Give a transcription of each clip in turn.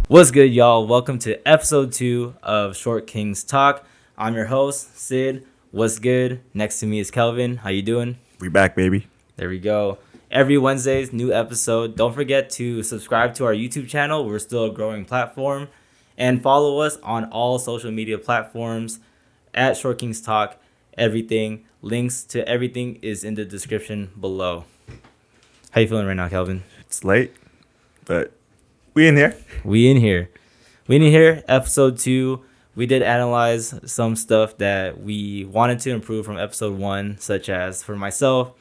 What's good, y'all? Welcome to episode 2 of Short Kings Talk. I'm your host, Sid. What's good? Next to me is Kelvin. How you doing? We back, baby. There we go. Every Wednesday's new episode. Don't forget to subscribe to our YouTube channel. We're still a growing platform. And follow us on all social media platforms at Short Kings Talk. Everything. Links to everything is in the description below. How you feeling right now, Kelvin? It's late, but we in here. We in here. Episode 2. We did analyze some stuff that we wanted to improve from episode 1, such as for myself,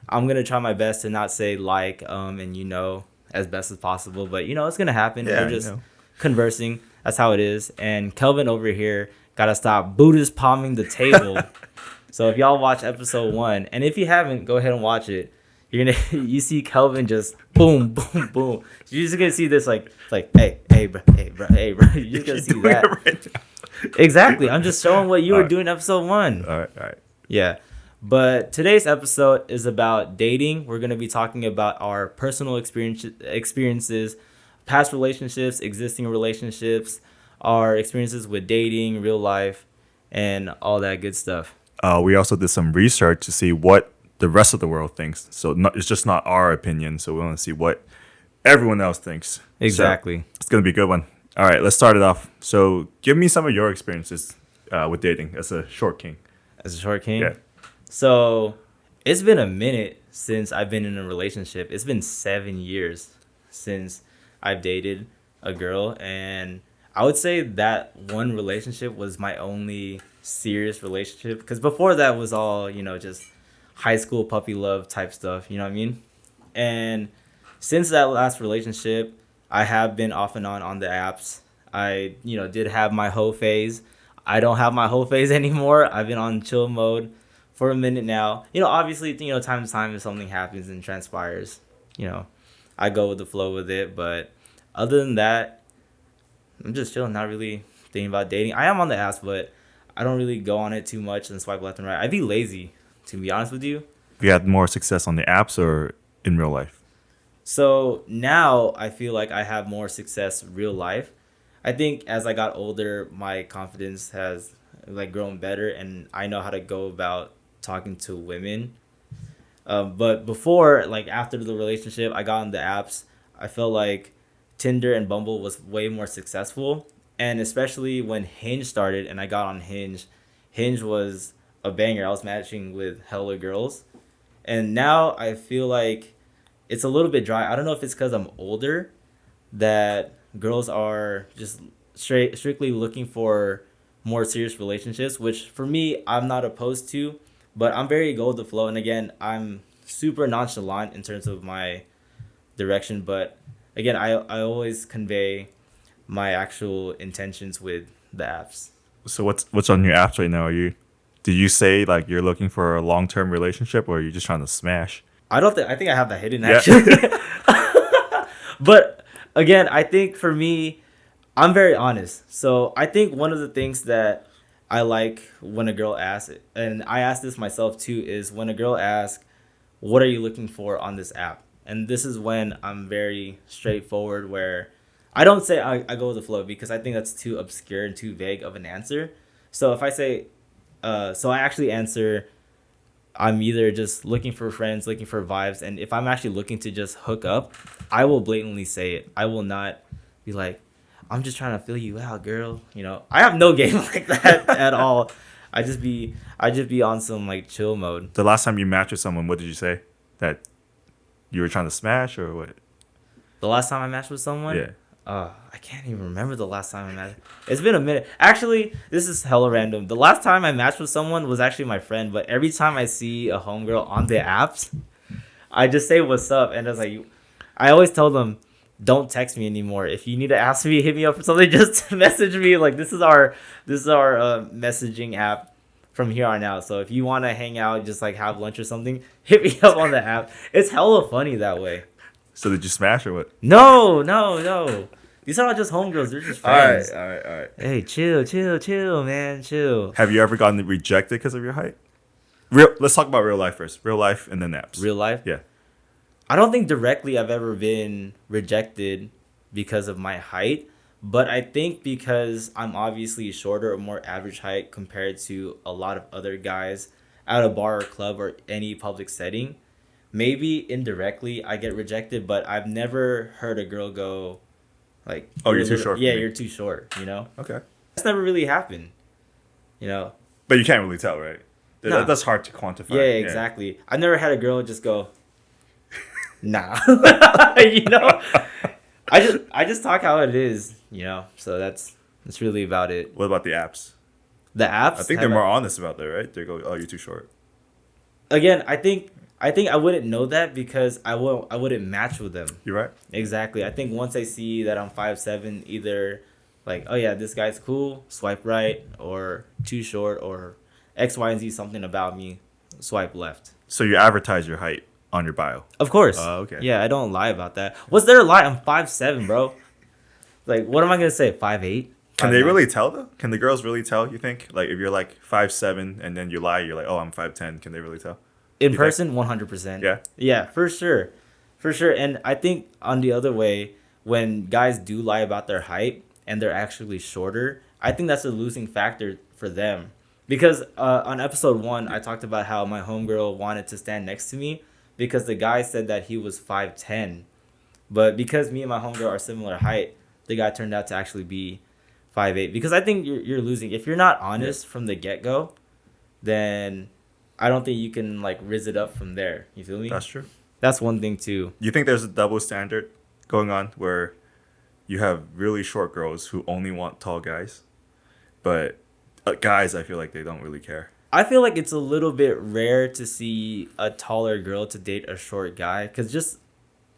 I'm gonna try my best to not say and as best as possible, but it's gonna happen. Yeah, We're just conversing. That's how it is. And Kelvin over here gotta stop Buddhist palming the table. So if y'all watch episode 1, and if you haven't, go ahead and watch it. You see Kelvin just boom, boom, boom. You're just gonna see this like hey bro. You're just gonna see that. Right, exactly. I'm just showing what you were doing in episode 1. All right. Yeah. But today's episode is about dating. We're gonna be talking about our personal experiences, past relationships, existing relationships, our experiences with dating, real life, and all that good stuff. We also did some research to see what the rest of the world thinks. So it's just not our opinion. So we want to see what everyone else thinks. Exactly. So it's going to be a good one. All right, let's start it off. So give me some of your experiences with dating as a short king. As a short king? Yeah. So it's been a minute since I've been in a relationship. It's been 7 years since I've dated a girl. And I would say that one relationship was my only serious relationship. Because before that was all, just high school puppy love type stuff, you know what I mean? And since that last relationship, I have been off and on the apps. I, did have my hoe phase. I don't have my hoe phase anymore. I've been on chill mode for a minute now. Obviously, time to time if something happens and transpires, I go with the flow with it. But other than that, I'm just chilling, not really thinking about dating. I am on the apps, but I don't really go on it too much and swipe left and right. I'd be lazy, to be honest with you. You had more success on the apps or in real life? So now I feel like I have more success real life. I think as I got older, my confidence has grown better, and I know how to go about talking to women. But before, after the relationship, I got on the apps. I felt like Tinder and Bumble was way more successful, and especially when Hinge started, and I got on Hinge. Hinge was a banger. I was matching with hella girls, and now I feel like it's a little bit dry. I don't know if it's because I'm older that girls are just strictly looking for more serious relationships, which for me I'm not opposed to, but I'm very go with the flow. And again, I'm super nonchalant in terms of my direction, but again, I always convey my actual intentions with the apps. So what's on your apps right now? Did you say you're looking for a long-term relationship, or are you just trying to smash? I think I have that hidden actually. Yeah. But again, I think for me, I'm very honest. So I think one of the things that I like when a girl asks, and I ask this myself too, is when a girl asks, what are you looking for on this app? And this is when I'm very straightforward, where I don't say I go with the flow, because I think that's too obscure and too vague of an answer. So if I say, so I actually answer, I'm either just looking for friends, looking for vibes, and if I'm actually looking to just hook up, I will blatantly say it. I will not be like, I'm just trying to fill you out, girl. I have no game like that at all. I just be on some chill mode. The last time you matched with someone, what did you say? That you were trying to smash, or what? The last time I matched with someone? Yeah. I can't even remember the last time I matched. It's been a minute. Actually, this is hella random. The last time I matched with someone was actually my friend, but every time I see a homegirl on the apps, I just say what's up, and I always tell them, don't text me anymore. If you need to ask me, hit me up for something, just message me. This is our messaging app from here on out. So if you want to hang out, just have lunch or something, hit me up on the app. It's hella funny that way. So did you smash or what? No. These are not just homegirls. They're just friends. All right. Hey, chill, man, chill. Have you ever gotten rejected because of your height? Let's talk about real life first. Real life and then apps. Real life? Yeah. I don't think directly I've ever been rejected because of my height, But I think because I'm obviously shorter or more average height compared to a lot of other guys at a bar or club or any public setting, maybe indirectly I get rejected, but I've never heard a girl go like, Oh, you're too short for yeah, me. you're too short, you know? Okay. That's never really happened, you know? But you can't really tell, right? No. That's hard to quantify. Yeah, exactly. I've never had a girl just go, nah. You know? I just talk how it is, you know? So that's really about it. What about the apps? The apps, I think they're more honest about that, right? They go, "Oh, you're too short." again, I think I wouldn't know that because I wouldn't match with them. You're right. Exactly. I think once I see that I'm 5'7", either like, oh yeah, this guy's cool, swipe right, or too short, or X, Y, and Z something about me, swipe left. So you advertise your height on your bio. Of course. Okay. Yeah, I don't lie about that. What's there to lie? I'm 5'7", bro. Like, what am I gonna say? 5'8"? Can they really tell though? Can the girls really tell? You think like if you're like 5'7" and then you lie, you're like, "Oh, I'm 5'10". Can they really tell? In You person? 100%. Yeah. Yeah, for sure. For sure. And I think on the other way, when guys do lie about their height and they're actually shorter, I think that's a losing factor for them. Because on episode 1, I talked about how my homegirl wanted to stand next to me because the guy said that he was 5'10". But because me and my homegirl are similar height, the guy turned out to actually be 5'8". Because I think you're losing. If you're not honest from the get-go, then I don't think you can like riz it up from there. You feel me? That's true. That's one thing too. You think there's a double standard going on where you have really short girls who only want tall guys, but guys, I feel like they don't really care. I feel like it's a little bit rare to see a taller girl to date a short guy, because just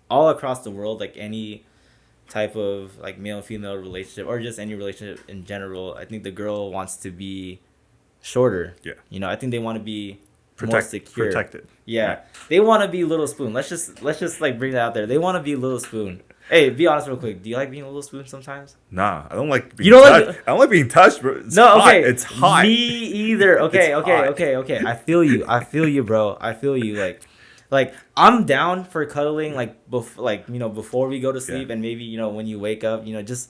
all across the world, like any type of like male female relationship or just any relationship in general, I think the girl wants to be shorter. Yeah. You know, I think they want to be more secure. Protected. Yeah. They want to be Little Spoon. Let's just like bring that out there. They want to be Little Spoon. Hey, be honest real quick. Do you like being a Little Spoon sometimes? Nah, I don't like being You don't touched. like- I don't like being touched, bro. It's No, hot. okay. It's hot. Me either. Okay, It's okay, hot. okay. I feel you. I feel you, bro. I feel you. Like I'm down for cuddling. Like before we go to sleep, Yeah. and maybe when you wake up, just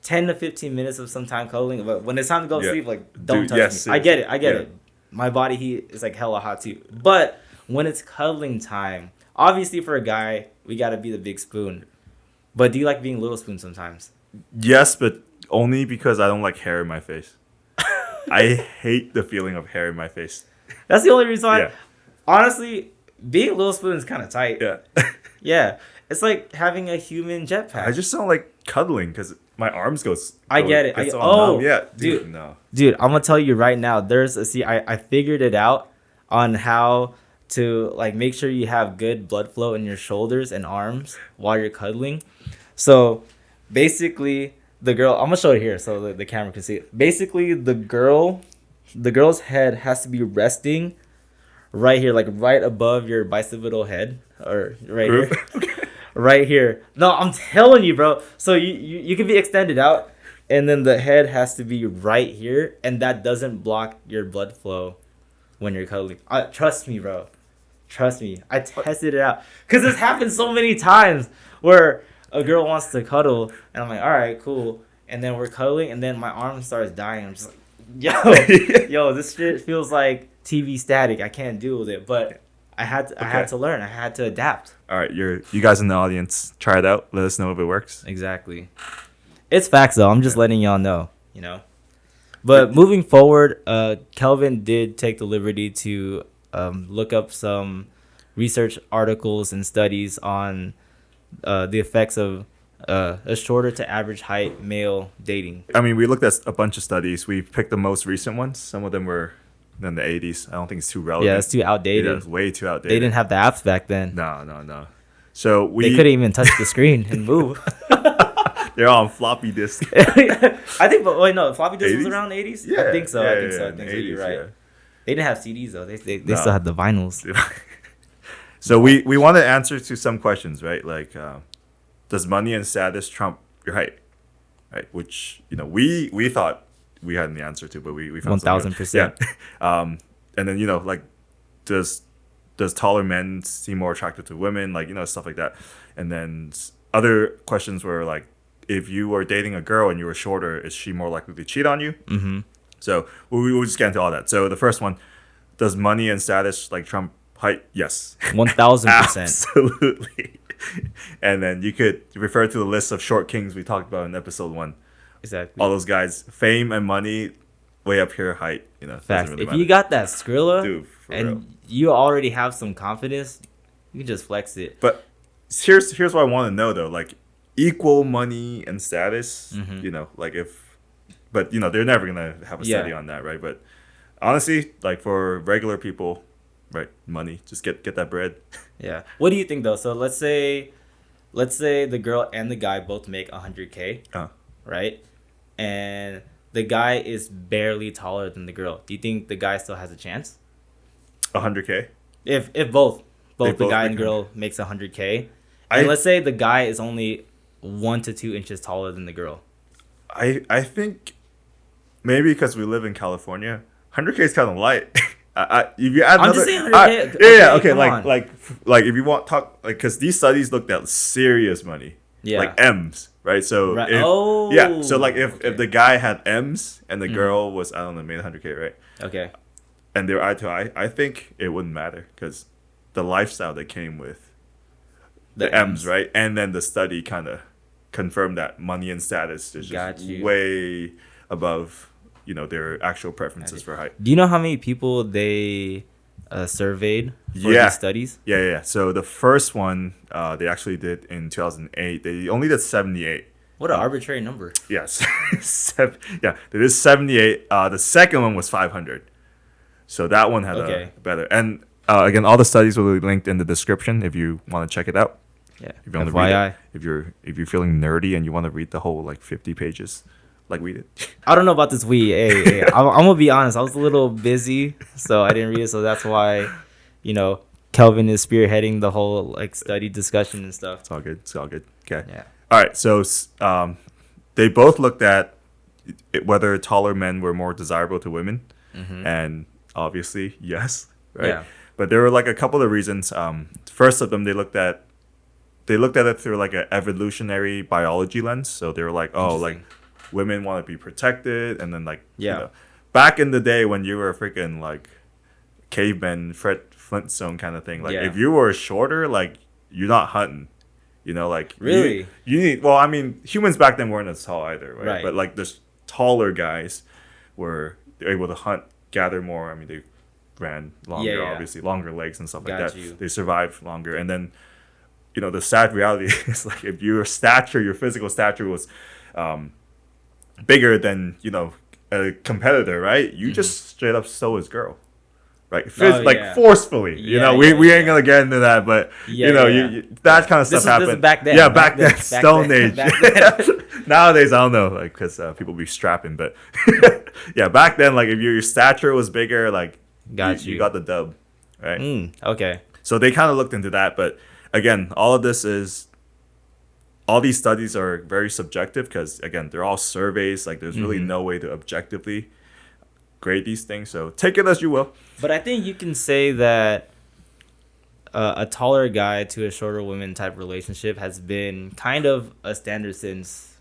10 to 15 minutes of some time cuddling. But when it's time to go to Yeah. sleep, like don't Dude, touch yes, me. I get it. yeah. My body heat is like hella hot too. But when it's cuddling time, obviously for a guy, we gotta be the big spoon. But do you like being Little Spoon sometimes? Yes, but only because I don't like hair in my face. I hate the feeling of hair in my face. That's the only reason why. Yeah. Honestly, being Little Spoon is kind of tight. Yeah. Yeah, it's like having a human jetpack. I just don't like cuddling because my arms go. I get it. gets all numb. Yeah, dude, dude. no. Dude, I'm gonna tell you right now. I figured it out on how to like make sure you have good blood flow in your shoulders and arms while you're cuddling. So basically, the girl. I'm gonna show it here so the camera can see it. Basically, the girl's head has to be resting right here, like right above your bicipital head, or right here. Right here. No, I'm telling you, bro. So you can be extended out, and then the head has to be right here, and that doesn't block your blood flow when you're cuddling. Trust me, bro. Trust me. I tested it out. Because this happens so many times where a girl wants to cuddle, and I'm like, all right, cool. And then we're cuddling, and then my arm starts dying. I'm just like, yo, this shit feels like TV static. I can't deal with it. But I had to learn. I had to adapt. All right, you guys in the audience, try it out. Let us know if it works. Exactly. It's facts though. I'm just letting y'all know, But moving forward, Kelvin did take the liberty to look up some research articles and studies on the effects of a shorter to average height male dating. I mean, we looked at a bunch of studies. We picked the most recent ones. Some of them were in the 80s. I don't think it's too relevant. Yeah, it's too outdated. Yeah, it's way too outdated. They didn't have the apps back then. No. So They couldn't even touch the screen and move. They're on floppy disk. I think, but wait, no, floppy disk was 80s? around the 80s? Yeah, I think so. yeah, I think so. in the You're 80s, right. yeah. They didn't have CDs though. They No. still had the vinyls. So we want to answer to some questions, right? Like, does money and status trump your height? Right? Which we thought we had the answer to, but we found 1000%. Yeah. And then like, does taller men seem more attractive to women? Like stuff like that. And then other questions were like, if you were dating a girl and you were shorter, is she more likely to cheat on you? Mm-hmm. So we'll just get into all that. So the first one, does money and status like trump height? Yes. 1000%. Absolutely. And then you could refer to the list of short kings we talked about in episode 1. Exactly. All those guys, fame and money, way up here, height, doesn't Facts. really If matter. you got that Skrilla Dude, for and real. you already have some confidence, you can just flex it. But here's what I want to know though, like equal money and status, like but they're never gonna have a study on that, right? But honestly, like for regular people, right, money, just get that bread. Yeah. What do you think though? So let's say the girl and the guy both make 100K, right? And the guy is barely taller than the girl. Do you think the guy still has a chance? 100K. If both the both guy make and girl makes 100K, and let's say the guy is only 1 to 2 inches taller than the girl. I think maybe because we live in California, 100K is kind of light. If you add I'm another, just saying 100K. Okay, Come like if you want talk, like, because these studies looked at serious money, like M's, right? So right. so like if the guy had M's and the girl was, I don't know, made 100K, right? Okay. And they're eye to eye, I think it wouldn't matter because the lifestyle that came with the M's, right? And then the study kind of confirmed that money and status is just way above their actual preferences for height. Do you know how many people they surveyed for these studies? Yeah. So the first one they actually did in 2008. They only did 78. What an arbitrary number. Yes. They did 78. The second one was 500. So that one had a better. And again, all the studies will be linked in the description if you want to check it out. Yeah. If you want to read it, if you're feeling nerdy and you want to read the whole 50 pages. Like we did. I don't know about this weed. Hey, I'm gonna be honest. I was a little busy, so I didn't read it. So that's why, Kelvin is spearheading the whole study discussion and stuff. It's all good. Okay. Yeah. All right. So they both looked at whether taller men were more desirable to women, and obviously yes, right. Yeah. But there were a couple of reasons. First of them, they looked at it through an evolutionary biology lens. So they were like, women want to be protected, and then back in the day when you were freaking caveman Fred Flintstone kind of thing, if you were shorter, you're not hunting, really you need, well, I mean, humans back then weren't as tall either, right? But the taller guys were able to hunt, gather more. I mean, they ran longer, obviously longer legs and stuff like that. They survived longer. And then the sad reality is if your physical stature was bigger than a competitor, right? You just straight up stole his girl, right? Forcefully. We ain't gonna get into that, but that kind of stuff happened. This is back then. Yeah, back then, Stone Age. Nowadays, I don't know, because people be strapping, but back then, if your stature was bigger, you got the dub, right? Okay. So they kind of looked into that, but again, all these studies are very subjective because, again, they're all surveys. There's really no way to objectively grade these things. So take it as you will. But I think you can say that a taller guy to a shorter woman type relationship has been kind of a standard since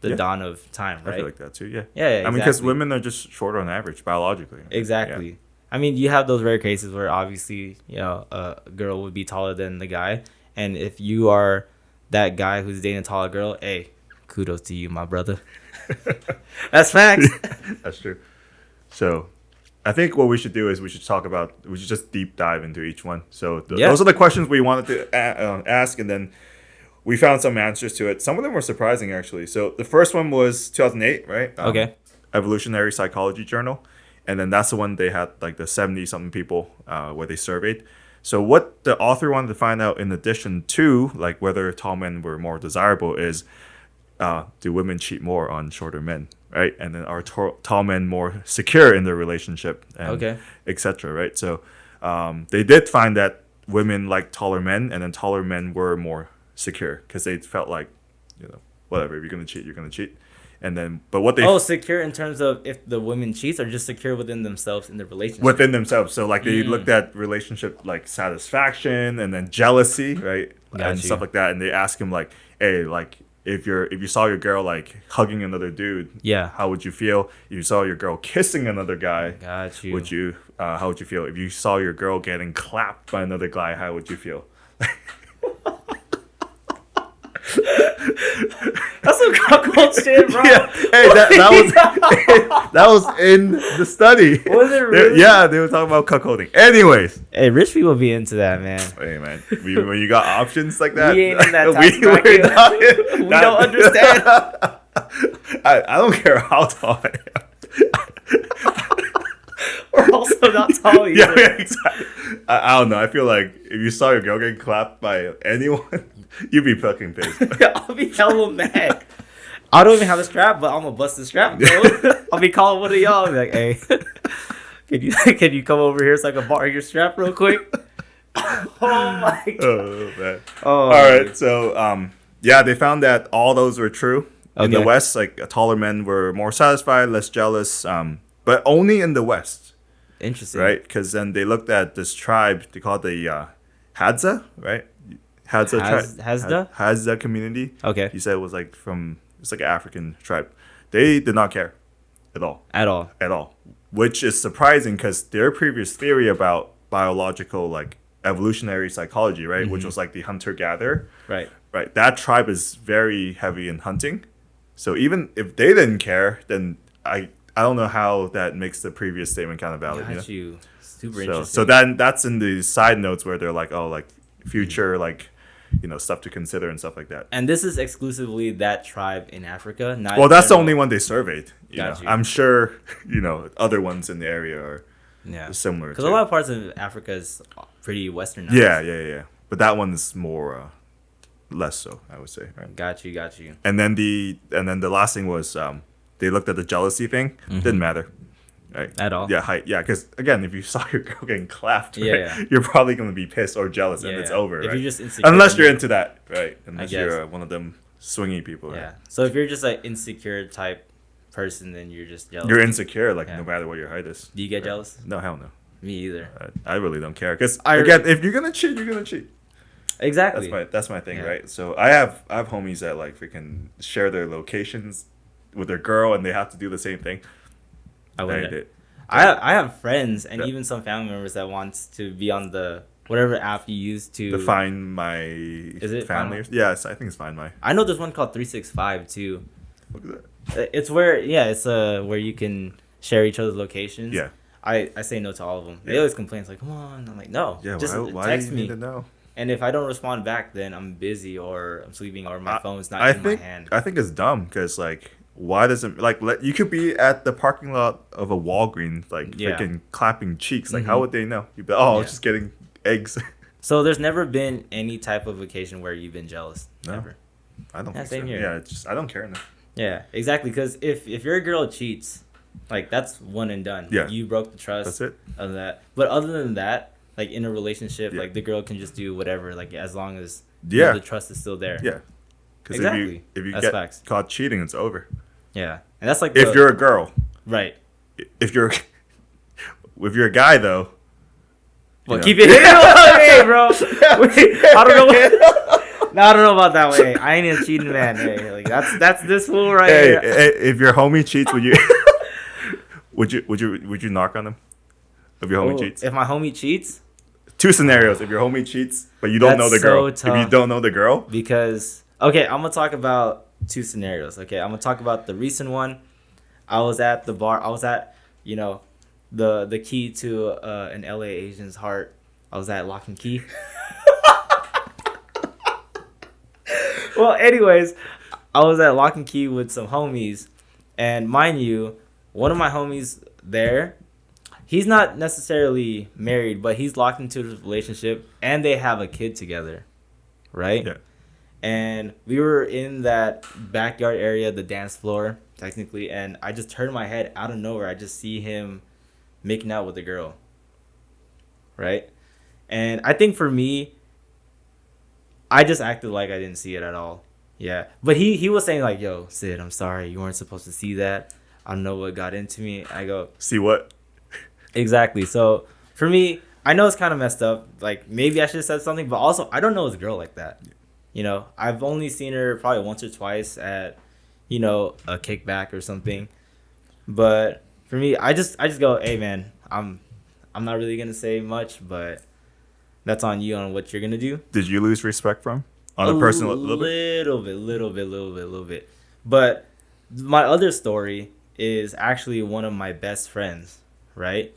the dawn of time, right? I feel like that too, yeah. Yeah, exactly. I mean, because women are just shorter on average, biologically. Exactly. Yeah. I mean, you have those rare cases where obviously, a girl would be taller than the guy. And if you are that guy who's dating a taller girl, hey, kudos to you, my brother. That's facts. That's true. So I think what we should do is we should just deep dive into each one. So those are the questions we wanted to ask, and then we found some answers to it. Some of them were surprising, actually. So the first one was 2008, right? Okay. Evolutionary Psychology Journal. And then that's the one they had the 70-something people where they surveyed. So what the author wanted to find out, in addition to whether tall men were more desirable, is do women cheat more on shorter men, right? And then are tall men more secure in their relationship, and etc. Right? So they did find that women like taller men, and then taller men were more secure because they felt whatever, if you're gonna cheat, you're gonna cheat. And then, but what they secure in terms of if the woman cheats, or just secure within themselves in the relationship? Within themselves. So they looked at relationship satisfaction and then jealousy, right? And stuff like that. And they ask him hey, if you saw your girl like hugging another dude, Yeah. how would you feel? If you saw your girl kissing another guy, Got you. would you how would you feel? If you saw your girl getting clapped by another guy, how would you feel? That's some cuckold shit, bro. Yeah. Hey, that was that was in the study. Was it really? Yeah, they were talking about cuckolding. Anyways, Hey, rich people be into that, man. hey man, when you got options like that, We ain't in that tax we're bracket. not We don't understand. I don't care how tall I am. We're also not tall either. Yeah, exactly. I don't know. I feel like if you saw your girl getting clapped by anyone, you'd be fucking pissed. I'll be hella mad. I don't even have a strap, but I'm gonna bust the strap, bro. I'll be calling one of y'all and be like, hey, can you come over here so I can borrow your strap real quick? Oh my god. Oh man. Oh, All right. So yeah, they found that all those were true. In the Okay. West, like taller men were more satisfied, less jealous, but only in the West. interesting. Right? Because then they looked at this tribe. They call it the Hadza, right? Hadza tribe. Hasda? Hadza community. Okay. He said it was like it's like an African tribe. They did not care at all. At all. At all. Which is surprising because their previous theory about biological, like evolutionary psychology, right? Which was like the hunter-gatherer. Right. Right. That tribe is very heavy in hunting. So even if they didn't care, then I don't know how that makes the previous statement kind of valid. Got You know? you. Super So interesting. then that's in the side notes where they're like, oh, like future, like, stuff to consider and stuff like that. And this is exclusively that tribe in Africa. Not Well, that's the general- only one they surveyed. You Got know? you. I'm sure, other ones in the area are Yeah. similar. Because too. a lot of parts of Africa is pretty westernized. Yeah. But that one's more less so, I would say. Right. Got you. And then the last thing was they looked at the jealousy thing. Didn't matter. Right. At all? Yeah, height. Yeah, because again, if you saw your girl getting clapped, right, Yeah. you're probably gonna be pissed or jealous, and Yeah, it's yeah. over. If right? you're just insecure, unless you're then- into that, right? Unless guess. you're one of them swingy people, right? Yeah. So if you're just like insecure type person, then you're just jealous. You're insecure, like Yeah. no matter what your height is. Do you get Right? jealous? No, hell no. Me either. I really don't care. Because I- again, if you're gonna cheat, you're gonna cheat. Exactly. That's my thing, Yeah. right? So I have homies that like freaking share their locations with their girl, and they have to do the same thing. I I wouldn't. did. I have friends and Yeah. even some family members that wants to be on the whatever app you use to. To find my it family. Find My? Yes, I think it's Find My. I know there's one called 365 too. Look at that. It's where it's where you can share each other's locations. Yeah. I say no to all of them. They Yeah. always complain. It's like, come on. I'm like, no. Yeah. Just why text do you me. need to know? And if I don't respond back, then I'm busy or I'm sleeping or my phone's not I in think my hand. I think it's dumb because like why doesn't you could be at the parking lot of a Walgreens like Yeah. freaking clapping cheeks like how would they know? You'd be I was Yeah. just getting eggs. So there's never been any type of occasion where you've been jealous. No. Never. I don't Yeah, think same so. here. Yeah, it's just I don't care enough. Yeah, exactly. Because if your girl cheats, like that's one and done. Yeah. You broke the trust. That's it. Of that. But other than that, like in a relationship, Yeah. like the girl can just do whatever, like as long as Yeah. the trust is still there. Yeah. Because Exactly. if you That's get facts. caught cheating, it's over. Yeah. And that's like If you're a girl, right. if you're a guy though. Well, know. keep it hey, bro. I don't know. No, I don't know about that way. I ain't a cheating man. Hey, like that's this fool right Hey, here. if your homie cheats, would you would you knock on him? If your homie Oh, cheats. if my homie cheats, Two scenarios. If your homie cheats, but you don't know the That's girl. so If you tough. don't know the girl, because okay, I'm gonna talk about two scenarios. Okay, I'm gonna talk about the recent one. I was at the bar. I was at the key to an LA Asian's heart. I was at Lock and Key. Well, anyways, I was at Lock and Key with some homies, and mind you, one of my homies there, he's not necessarily married, but he's locked into a relationship, and they have a kid together, right? Yeah. And we were in that backyard area, the dance floor, technically, and I just turned my head out of nowhere. I just see him making out with a girl, right? And I think for me, I just acted like I didn't see it at all. Yeah. But he was saying like, yo, Sid, I'm sorry. You weren't supposed to see that. I don't know what got into me. I go, see what? exactly. So for me, I know it's kind of messed up. Like maybe I should have said something, but also I don't know his girl like that. I've only seen her probably once or twice at, a kickback or something. But for me, I just go, hey man, I'm not really gonna say much, but that's on you on what you're gonna do. Did you lose respect from on A a personal little bit? little bit. But my other story is actually one of my best friends, right?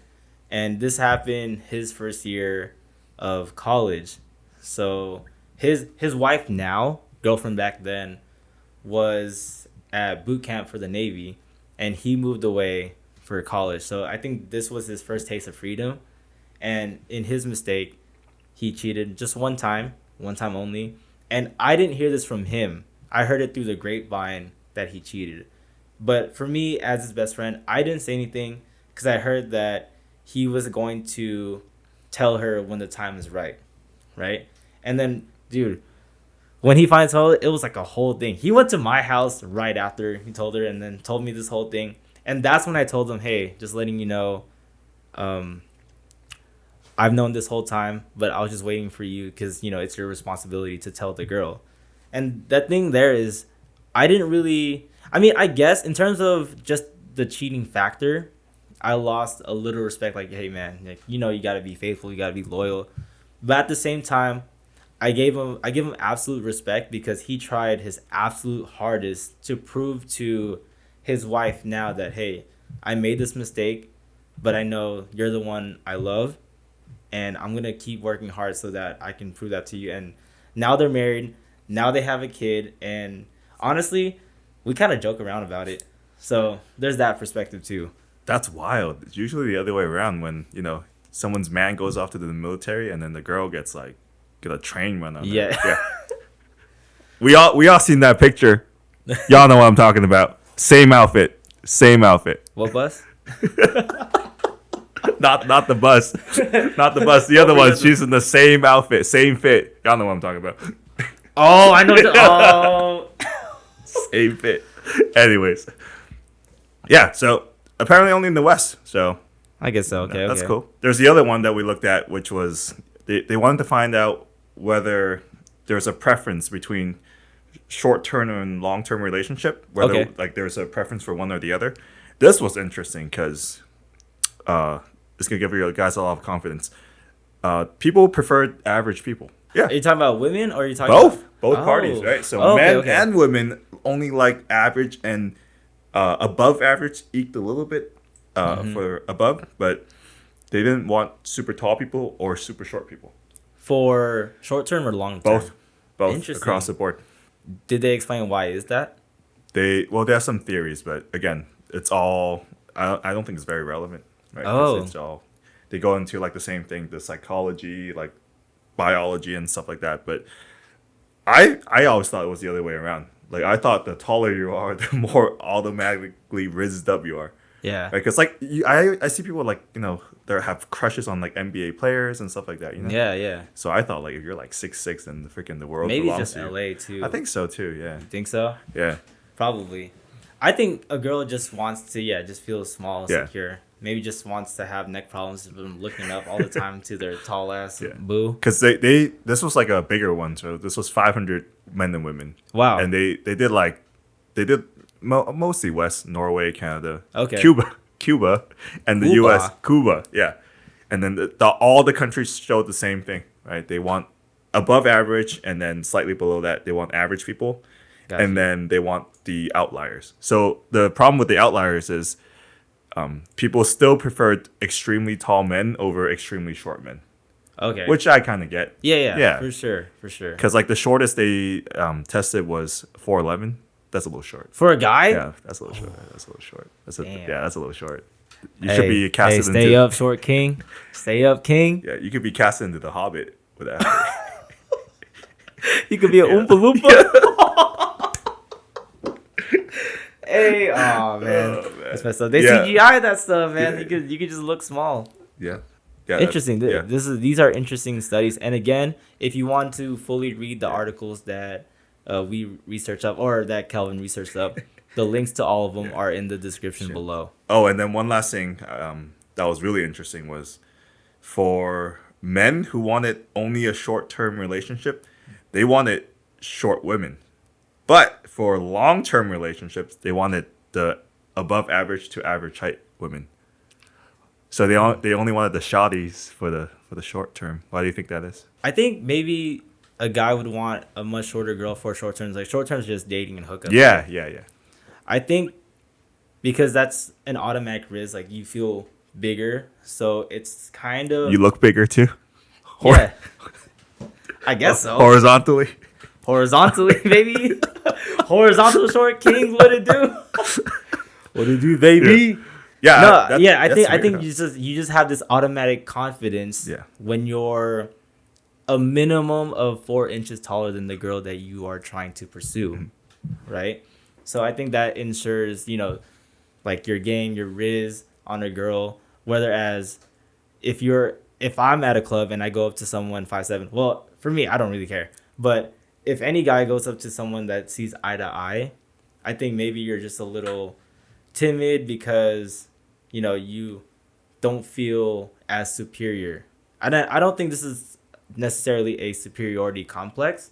And this happened his first year of college. So his wife now, girlfriend back then, was at boot camp for the Navy, and he moved away for college. So I think this was his first taste of freedom, and in his mistake, he cheated just one time only. And I didn't hear this from him. I heard it through the grapevine that he cheated. But for me, as his best friend, I didn't say anything because I heard that he was going to tell her when the time is right, right? And then, dude, when he finally told her, it was like a whole thing. He went to my house right after he told her and then told me this whole thing. And that's when I told him, hey, just letting you know, um, I've known this whole time, but I was just waiting for you because, it's your responsibility to tell the girl. And that thing there is, I didn't really, I mean, I guess in terms of just the cheating factor, I lost a little respect. Like, hey, man, like, you got to be faithful, you got to be loyal. But at the same time, I give him absolute respect because he tried his absolute hardest to prove to his wife now that, hey, I made this mistake, but I know you're the one I love, and I'm gonna keep working hard so that I can prove that to you. And now they're married, now they have a kid, and honestly, we kind of joke around about it. So there's that perspective too. That's wild. It's usually the other way around when, someone's man goes off to the military and then the girl gets like get a train run on her. Yeah. Yeah. We all seen that picture. Y'all know what I'm talking about. Same outfit. Same outfit. What bus? Not the bus. Not the bus. The other one. She's in the same outfit, same fit. Y'all know what I'm talking about. Oh, I know. Oh. Same fit. Anyways. Yeah, so apparently only in the West. So I guess so. Okay, that's okay. cool. There's the other one that we looked at, which was they wanted to find out whether there's a preference between short-term and long-term relationship, whether Okay. like there's a preference for one or the other. This was interesting because it's gonna give you guys a lot of confidence. People prefer average people. Yeah, Are you talking about women or are you talking both about... both Oh. parties, right? So Okay, men okay. and women only like average and above average eked a little bit for above, but they didn't want super tall people or super short people. For short term or long term? Both Interesting. across the board. Did they explain why is that? They have some theories, but again, it's all I don't think it's very relevant, right? 'Cause Oh. it's all they go into like the same thing, the psychology, like biology and stuff like that. But I always thought it was the other way around. Like I thought the taller you are, the more automatically rizzed up you are. Yeah. Right? Because like I see people like they have crushes on like NBA players and stuff like that. Yeah, yeah. So I thought like if you're like 6'6", then the world Maybe belongs just to you. LA too. I think so too. Yeah. Think so? Yeah. Probably. I think a girl just wants to, just feel small and Yeah. secure. Maybe just wants to have neck problems from looking up all the time to their tall ass Yeah. boo. Because this was like a bigger one, so this was 500 men and women. Wow. And they did mostly West, Norway, Canada, Okay. Cuba, and the Cuba. U.S. Cuba, yeah. And then all the countries showed the same thing, right? They want above average, and then slightly below that, they want average people, Gotcha. and then they want the outliers. So the problem with the outliers is people still preferred extremely tall men over extremely short men, Okay. which I kind of get. Yeah. Yeah. For sure. Because like the shortest they tested was 4'11". That's a little short. For a guy? Yeah, that's a little short. That's a little short. Damn. That's a little short. You should be Hey, casted stay into. up, short king. Stay up, king. Yeah, you could be casted into the Hobbit with that. You could be an Yeah. Oompa Loompa. Hey, oh man, Oh, man. that's messed up. They Yeah. CGI that stuff, man. Yeah. You could just look small. Yeah. Yeah. Interesting. Yeah. These are interesting studies. And again, if you want to fully read the articles that we researched up or that Kelvin researched up, the links to all of them are in the description below. Oh, and then one last thing that was really interesting was for men who wanted only a short-term relationship, they wanted short women. But for long-term relationships, they wanted the above average to average height women. So they only wanted the shotties for the short term. Why do you think that is? I think maybe a guy would want a much shorter girl for short terms. Like short terms, just dating and hookups. Yeah. I think because that's an automatic risk. Like you feel bigger, so it's kind of You look bigger too. yeah. I guess so. Horizontally. Horizontally, baby. Horizontal short kings. What it do? What it do, baby? Yeah. No, yeah. I that's think weird, you just have this automatic confidence. Yeah. When you're a minimum of 4 inches taller than the girl that you are trying to pursue, right? So I think that ensures, like your game, your riz on a girl. Whereas if I'm at a club and I go up to someone 5'7", well, for me, I don't really care. But if any guy goes up to someone that sees eye to eye, I think maybe you're just a little timid because, you don't feel as superior. I don't think this is necessarily a superiority complex,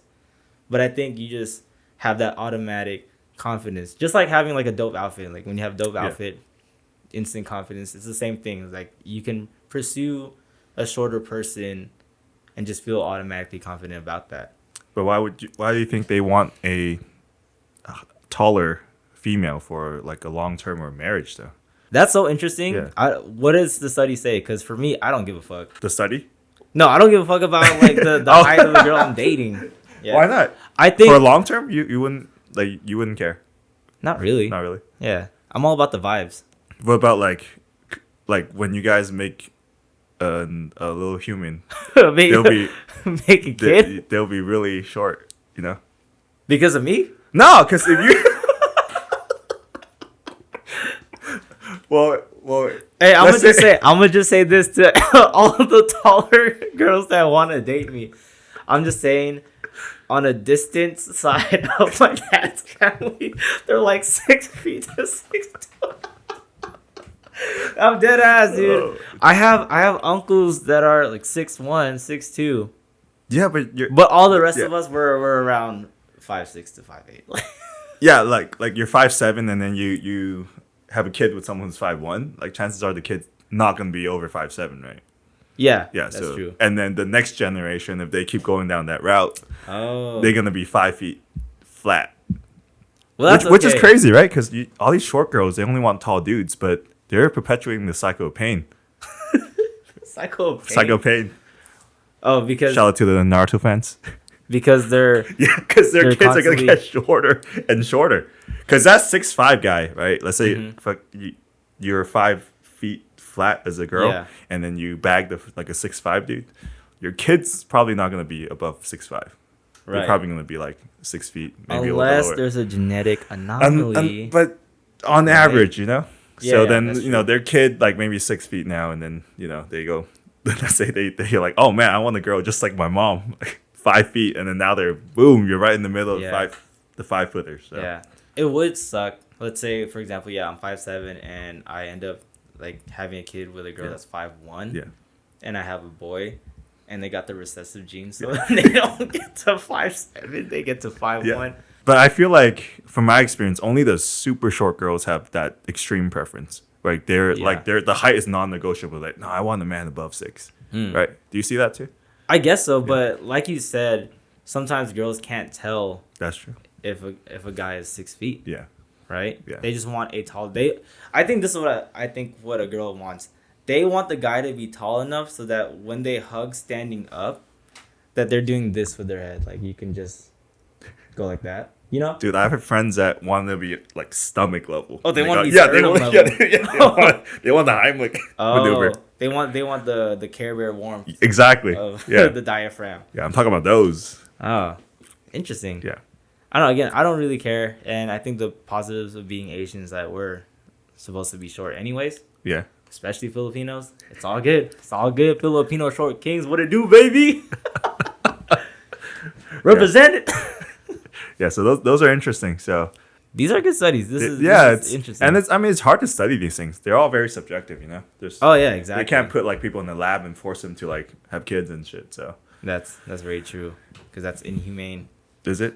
but I think you just have that automatic confidence, just like having like a dope outfit. Like when you have dope outfit, instant confidence. It's the same thing. It's like you can pursue a shorter person and just feel automatically confident about that. But why do you think they want a taller female for like a long term or marriage though? That's so interesting. Yeah. What does the study say? Because for me, I don't give a fuck. The study? No, I don't give a fuck about like the height of the girl I'm dating. Yeah. Why not? I think for a long term, you wouldn't care. Not really. Not really. Yeah, I'm all about the vibes. What about like when you guys make a little human, they'll be make a kid they'll be really short, because of me. No, because if you well, hey, I'm gonna just say this to all the taller girls that want to date me. I'm just saying, on a distant side of my dad's family, they're like 6 feet to 6'2". I'm dead ass, dude. Oh. I have uncles that are like 6'1", 6'2". Yeah, But all the rest of us were around 5'6" to 5'8". Yeah, like you're 5'7", and then you have a kid with someone who's 5'1". Like chances are the kid's not gonna be over 5'7", right? Yeah, that's true. And then the next generation, if they keep going down that route, they're they're gonna be 5 feet flat. Well, that's which is crazy, right? Because all these short girls, they only want tall dudes, but they're perpetuating the cycle of pain. Cycle of pain. Oh, because shout out to the Naruto fans. Because their kids are gonna get shorter and shorter. Because that 6'5" guy, right? Let's say you're 5 feet flat as a girl, and then you bag like a 6'5" dude. Your kid's probably not gonna be above 6'5". Right. They're probably gonna be like 6 feet, maybe unless a little there's a genetic anomaly. But on average, so then their kid like maybe 6 feet now, and then they go. Let's say they're like, oh man, I want a girl just like my mom, 5 feet, and then now they're boom, you're right in the middle of the 5-footers. So. Yeah, it would suck. Let's say, for example, I'm 5'7", and I end up like having a kid with a girl that's 5'1", and I have a boy, and they got the recessive genes, so they don't get to 5'7", they get to 5'1". But I feel like, from my experience, only the super short girls have that extreme preference. Like the height is non-negotiable. Like, no, I want a man above 6. Right? Do you see that too? I guess so, but like you said, sometimes girls can't tell. That's true. If a guy is 6 feet. Yeah. Right. Yeah. They just want a tall. I think this is what a girl wants. They want the guy to be tall enough so that when they hug standing up, that they're doing this with their head. Like you can just go like that. Dude, I have friends that want to be like stomach level. Oh, they want to be sternum level. They want the Heimlich maneuver. They want the Care Bear warmth. Exactly. Of the diaphragm. Yeah, I'm talking about those. Oh, interesting. Yeah. I don't know. Again, I don't really care, and I think the positives of being Asian is that we're supposed to be short, anyways. Yeah. Especially Filipinos. It's all good. It's all good. Filipino short kings. What it do, baby? Represent it. Yeah, so those are interesting. So these are good studies. This is interesting. And it's hard to study these things. They're all very subjective, exactly. They can't put like people in the lab and force them to like have kids and shit. So that's very true, because that's inhumane. Is it?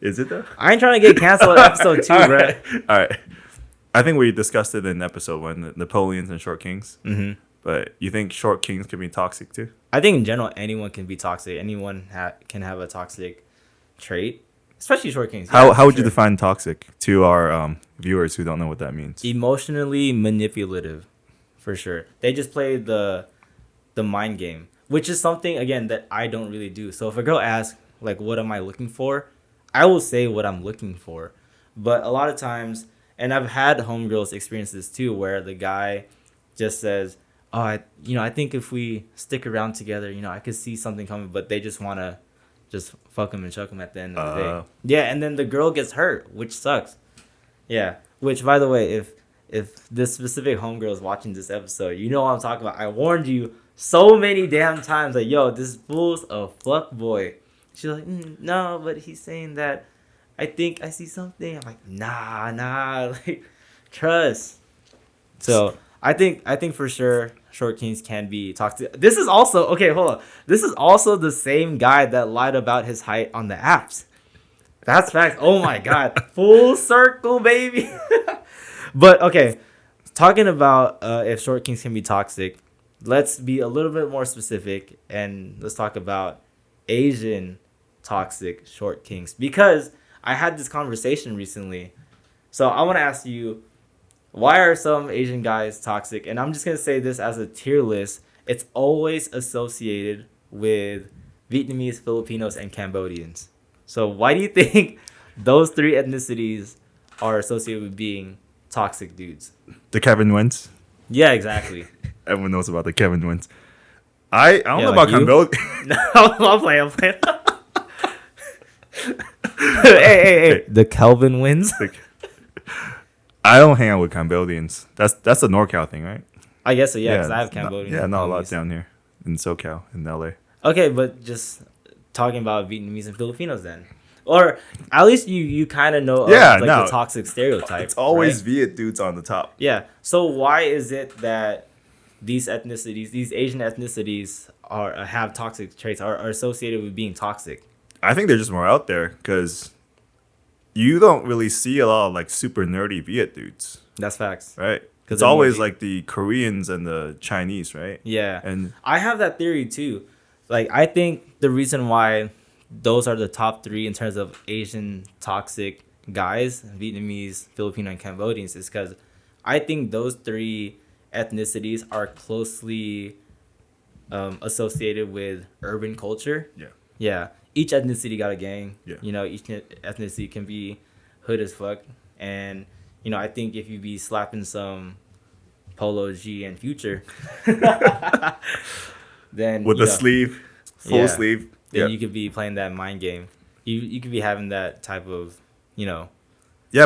Is it though? I ain't trying to get canceled at episode 2, All bro. right. All right. I think we discussed it in episode 1, Napoleons and short kings. Mm-hmm. But you think short kings can be toxic too? I think in general, anyone can be toxic. Anyone can have a toxic trait, especially short kings. How Yeah, how would you sure. define toxic to our viewers who don't know what that means? Emotionally manipulative, for sure. They just play the mind game, which is something again that I don't really do. So if a girl asks like, "What am I looking for?" I will say what I'm looking for, but a lot of times, and I've had homegirls experience this too, where the guy just says, "Oh, I think if we stick around together, I could see something coming," but they just want to just fuck him and chuck him at the end of the day. Yeah, and then the girl gets hurt, which sucks. Yeah, which by the way, if this specific homegirl is watching this episode, you know what I'm talking about. I warned you so many damn times, like, yo, this fool's a fuck boy. She's like, no, but he's saying that I think I see something. I'm like, nah, like, trust. So I think for sure short kings can be toxic. This is also okay. Hold on. This is also the same guy that lied about his height on the apps. That's facts. Oh my god, full circle, baby. But okay, talking about if short kings can be toxic, let's be a little bit more specific and let's talk about Asian toxic short kings, because I had this conversation recently. So I want to ask you, why are some Asian guys toxic? And I'm just going to say this as a tier list. It's always associated with Vietnamese, Filipinos, and Cambodians. So why do you think those 3 ethnicities are associated with being toxic dudes? The Kevin wins. Yeah, exactly. Everyone knows about the Kevin wins. I don't know like about you? Cambodia. No, I'm playing. Hey. The Kelvin wins. I don't hang out with Cambodians. That's a NorCal thing, right? I guess so, yeah, because I have Cambodian. Not a lot homies. down here in SoCal, in LA. Okay, but just talking about Vietnamese and Filipinos then. Or at least you kind of know the toxic stereotype. It's always right? Viet dudes on the top. Yeah. So why is it that these ethnicities, these Asian ethnicities have toxic traits, are associated with being toxic? I think they're just more out there because you don't really see a lot of like super nerdy Viet dudes, That's facts. right? It's they're always more- like the Koreans and the Chinese, right? Yeah. And I have that theory too. Like, I think the reason why those are the top 3 in terms of Asian toxic guys, Vietnamese, Filipino, and Cambodians, is because I think those 3 ethnicities are closely associated with urban culture. yeah, Yeah. Each ethnicity got a gang. Yeah. Each ethnicity can be hood as fuck. And, I think if you be slapping some Polo G and Future, then with the sleeve, full Yeah. sleeve. then Yeah, you could be playing that mind game. You could be having that type of, yeah,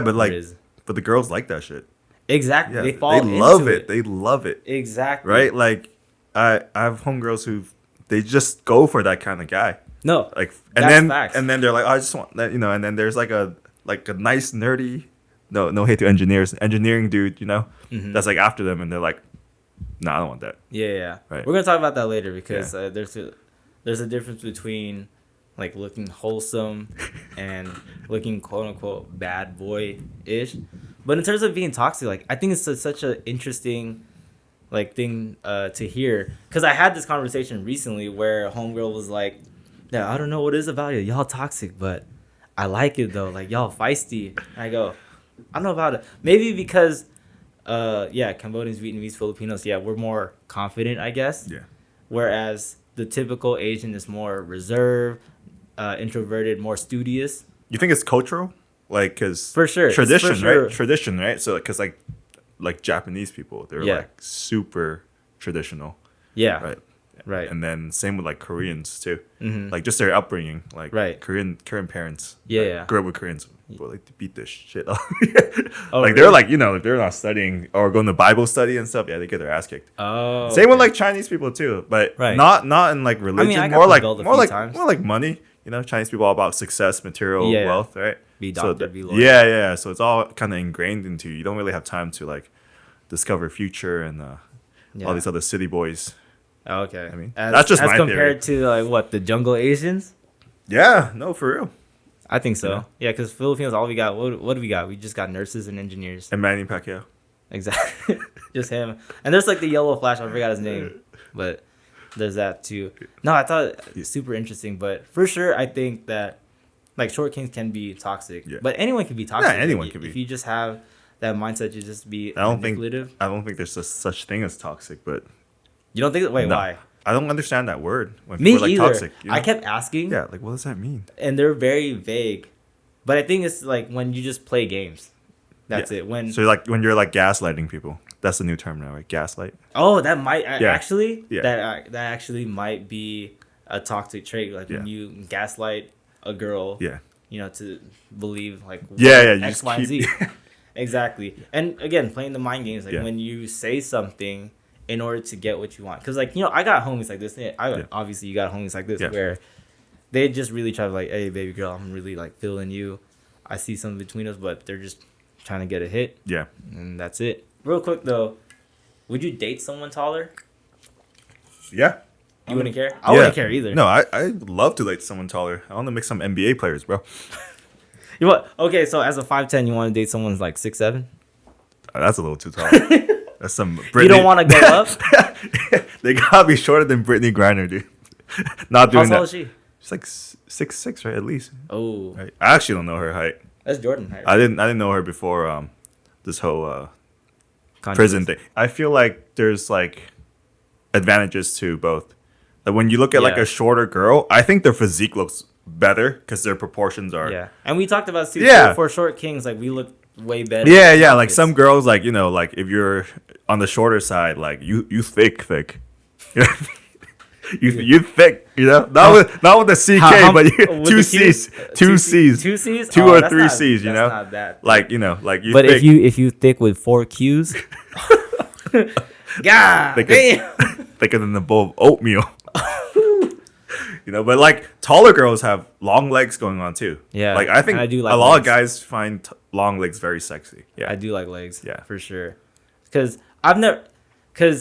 but like, riz. but the girls like that shit. Exactly. Yeah, They fall love into it. They love it. Exactly. Right? Like, I have homegirls who they just go for that kind of guy. No. Like, That's facts. and then they're like, I just want that, and then there's like a nice nerdy, no hate to engineering dude, Mhm. that's like after them, and they're like, no, I don't want that. Yeah. Right. We're gonna talk about that later because there's a difference between like looking wholesome and looking quote unquote bad boy ish. But in terms of being toxic, like I think it's such an interesting like thing to hear, because I had this conversation recently where homegirl was like, "Yeah, I don't know what it is about you. Y'all toxic, but I like it though. Like y'all feisty." And I go, "I don't know about it. Maybe because Cambodians, Vietnamese, Filipinos, we're more confident, I guess. Yeah. Whereas the typical Asian is more reserved, introverted, more studious. You think it's cultural? Like, because For sure. It's tradition, for sure. right? Tradition, right? So, because like Japanese people, they're Yeah. like super traditional, Yeah. right? Right. And then same with like Koreans too, Mhm. like just their upbringing, like Right. Korean parents, Yeah, like, yeah. grew up with Koreans, but like to beat this shit up. Oh, like really? they're like, if they're not studying or going to Bible study and stuff, they get their ass kicked. Oh. Same with like Chinese people too, but Right. not in like religion, I got more like rebelled a more few like times. more like money. Chinese people all about success, material Yeah. wealth, right? Be So doctor, be lawyer. yeah. So it's all kind of ingrained into you. You don't really have time to like discover future and Yeah. all these other city boys. Oh, okay. I mean, as, that's just as my compared theory. to like what the jungle Asians. Yeah, no, for real. I think so. Yeah. Yeah, because Filipinos, all we got. What do we got? We just got nurses and engineers. And Manny Pacquiao. Exactly. Just him. And there's like the yellow flash. I forgot his name, but there's that too. No, I thought it was super interesting, but for sure, I think that like short kings can be toxic, Yeah. but anyone can be toxic. Yeah, anyone Like, can be. If you just have that mindset to just be I don't manipulative. think I don't think there's such thing as toxic, but You don't think? Wait, no. why? I don't understand that word when Me people are like either. toxic. You know? I kept asking, Yeah, like what does that mean? and they're very vague. But I think it's like when you just play games. That's Yeah. it. When So like when you're like gaslighting people. That's the new term now, right? Gaslight. oh, that might Yeah. actually Yeah. that actually might be a toxic trait. Like when Yeah. you gaslight a girl, Yeah. you know, to believe like Yeah, you X, just Y, and Z. keep- Exactly. And again, playing the mind games, like Yeah. when you say something in order to get what you want. Because like, you know, I got homies like this. Obviously you got homies like this Yeah. where they just really try to like, hey baby girl, I'm really like feeling you. I see something between us, but they're just trying to get a hit, Yeah. and that's it. Real quick though, would you date someone taller? Yeah. You wouldn't care? I wouldn't care either. No, I'd love to date someone taller. I want to make some NBA players, bro. You what? Okay, so as a 5'10", you want to date someone who's like 6'7"? That's a little too tall. That's some You don't want to go up? They gotta be shorter than Brittany Griner, dude. Not How doing tall that. is she? She's like 6'6", right? At least. Oh, Right. I actually don't know her height. that's Jordan height. I didn't know her before this whole Controversy. prison thing. I feel like there's like advantages to both. Like when you look at like Yeah. a shorter girl, I think their physique looks better because their proportions are. Yeah, and we talked about too. Yeah. For short kings, like we look way better. Yeah, in yeah. Like outfits. some girls, like like if you're on the shorter side, like you thick. you thick, not with the CK, but with two the C's, Q? two C's, Two C's, two Oh, or that's three not- C's, that's not that. like like you. But thick. if you thick with 4 Q's, God Thicker- damn. thicker than the bowl of oatmeal. But like taller girls have long legs going on too. Yeah, like I think and I do like a lot legs. of guys find long legs very sexy. Yeah, I do like legs. Yeah. for sure. Because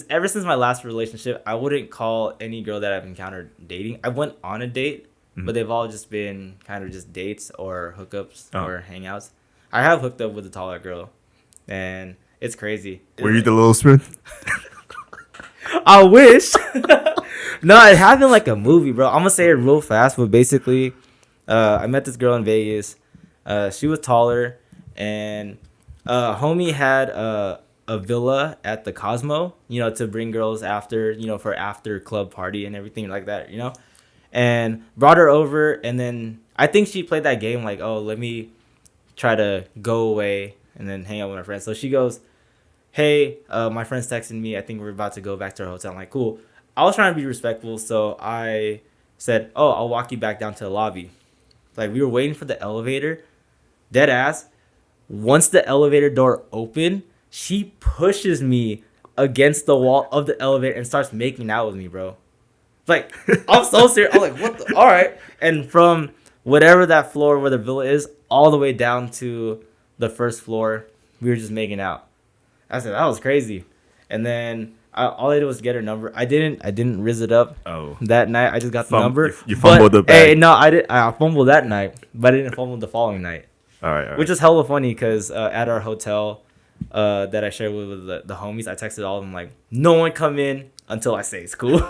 ever since my last relationship, I wouldn't call any girl that I've encountered dating. I went on a date, Mm-hmm. but they've all just been kind of just dates or hookups Oh. or hangouts. I have hooked up with a taller girl, and it's crazy. Were you the little spoon? I wish. No, it happened like a movie, bro. I'm gonna say it real fast, but basically, I met this girl in Vegas. She was taller, and homie had a villa at the Cosmo, to bring girls after, for after club party and everything like that, and brought her over. And then I think she played that game like, oh, let me try to go away and then hang out with my friends. So she goes, hey, my friend's texting me. I think we're about to go back to our hotel. I'm like, cool. I was trying to be respectful, so I said, oh, I'll walk you back down to the lobby. Like, we were waiting for the elevator. Dead ass. Once the elevator door opened, she pushes me against the wall of the elevator and starts making out with me, bro. Like, I'm so serious. I'm like, what the? All right. And from whatever that floor where the villa is, all the way down to the first floor, we were just making out. I said, that was crazy. And then all I did was get her number. I didn't rizz it up Oh, that night. I just got the number. you fumbled the bag. Hey, no, I fumbled that night, but I didn't fumble the following night, all right. which is hella funny because at our hotel that I shared with the homies, I texted all of them like, no one come in until I say it's cool.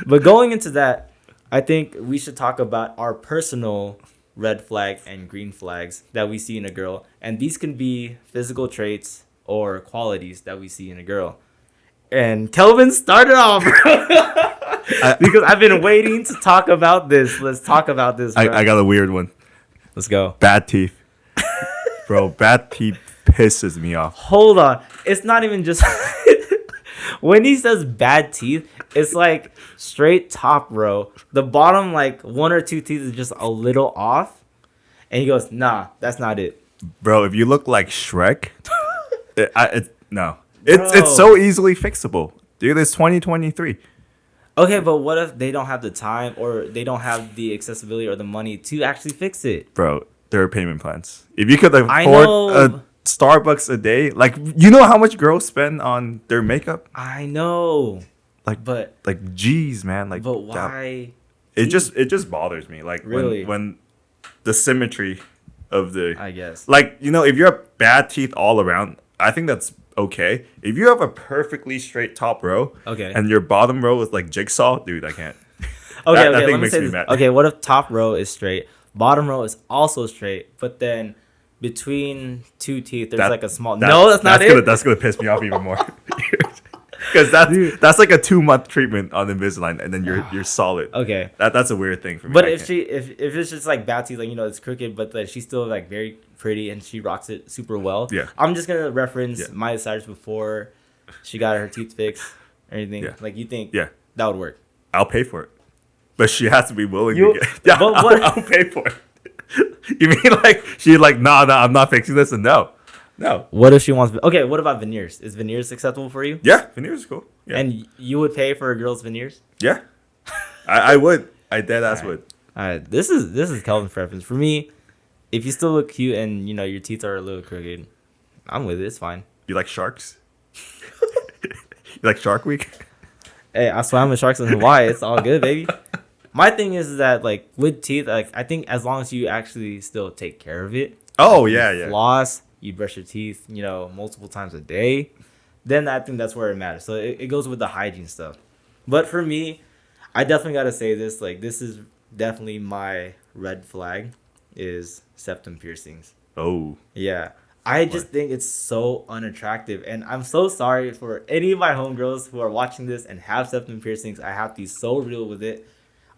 But going into that, I think we should talk about our personal red flag and green flags that we see in a girl. And these can be physical traits or qualities that we see in a girl. And Kelvin started off, because I've been waiting to talk about this. Let's talk about this, bro. I got a weird one. Let's go. Bad teeth. Bro, bad teeth pisses me off. Hold on. It's not even just... When he says bad teeth, it's like straight top row. The bottom, like 1 or 2 teeth is just a little off. And he goes, nah, that's not it. Bro, if you look like Shrek, no. Bro. It's so easily fixable. Dude, it's 2023. Okay, but what if they don't have the time or they don't have the accessibility or the money to actually fix it? Bro, there are payment plans. If you could I afford know. Starbucks a day. Like, you know how much girls spend on their makeup? I know, Like, but geez, man. Like, but that- why? it just bothers me. Like, Really? when the symmetry of the, I guess. like, if you have bad teeth all around, I think that's okay. If you have a perfectly straight top row, Okay. and your bottom row is like jigsaw, dude, I can't. Okay, that okay. thing Let me makes say me this. mad. Okay, what if top row is straight, bottom row is also straight, but then between two teeth there's like a small. No, that's not it. That's gonna piss me off even more. Because that's like a 2-month treatment on Invisalign, and then you're solid. Okay. That's a weird thing for me. But I if can't- she if it's just like bad teeth, like it's crooked, but like she's still like very pretty and she rocks it super well. Yeah. I'm just gonna reference Yeah. Miley Cyrus before she got her teeth fixed or anything. Yeah. Like you think Yeah. that would work? I'll pay for it, but she has to be willing You- to get. Yeah, but what- I'll pay for it. You mean like she's like, no, I'm not fixing this, and no. What if she wants? Okay, what about veneers? Is veneers acceptable for you? Yeah, veneers is cool. Yeah, And you would pay for a girl's veneers? yeah, I would. I dead ass would. All right, this is Kelvin's preference. For me, if you still look cute and your teeth are a little crooked, I'm with it. It's fine. You like sharks? You like Shark Week? Hey, I swam with sharks in Hawaii. It's all good, baby. My thing is that like with teeth, like I think as long as you actually still take care of it, Oh you yeah, yeah. floss, you brush your teeth, multiple times a day, then I think that's where it matters. So it goes with the hygiene stuff. But for me, I definitely gotta say this. Like this is definitely my red flag, is septum piercings. Oh, Yeah. I just think it's so unattractive. And I'm so sorry for any of my homegirls who are watching this and have septum piercings. I have to be so real with it.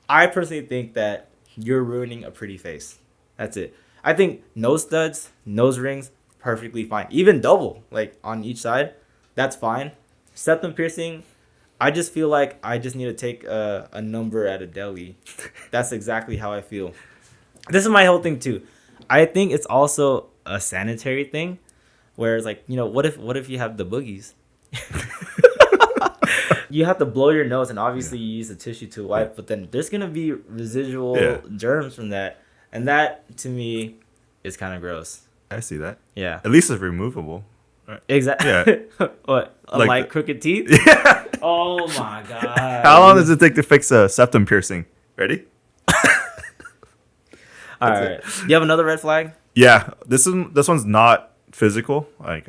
I personally think that you're ruining a pretty face. That's it. I think nose studs, nose rings, perfectly fine. Even double, like on each side, that's fine. Septum piercing, I just feel like I just need to take a number at a deli. That's exactly how I feel. This is my whole thing too. I think it's also a sanitary thing, where it's like, what if you have the boogies? You have to blow your nose, and obviously you use a tissue to wipe, but then there's gonna be residual germs from that, and that to me is kind of gross. I see that. Yeah, At least it's removable. exactly. Yeah. What, Like like the- crooked teeth? Yeah. Oh my god! How long does it take to fix a septum piercing? Ready? All right, you have another red flag? Yeah. This one's not physical, like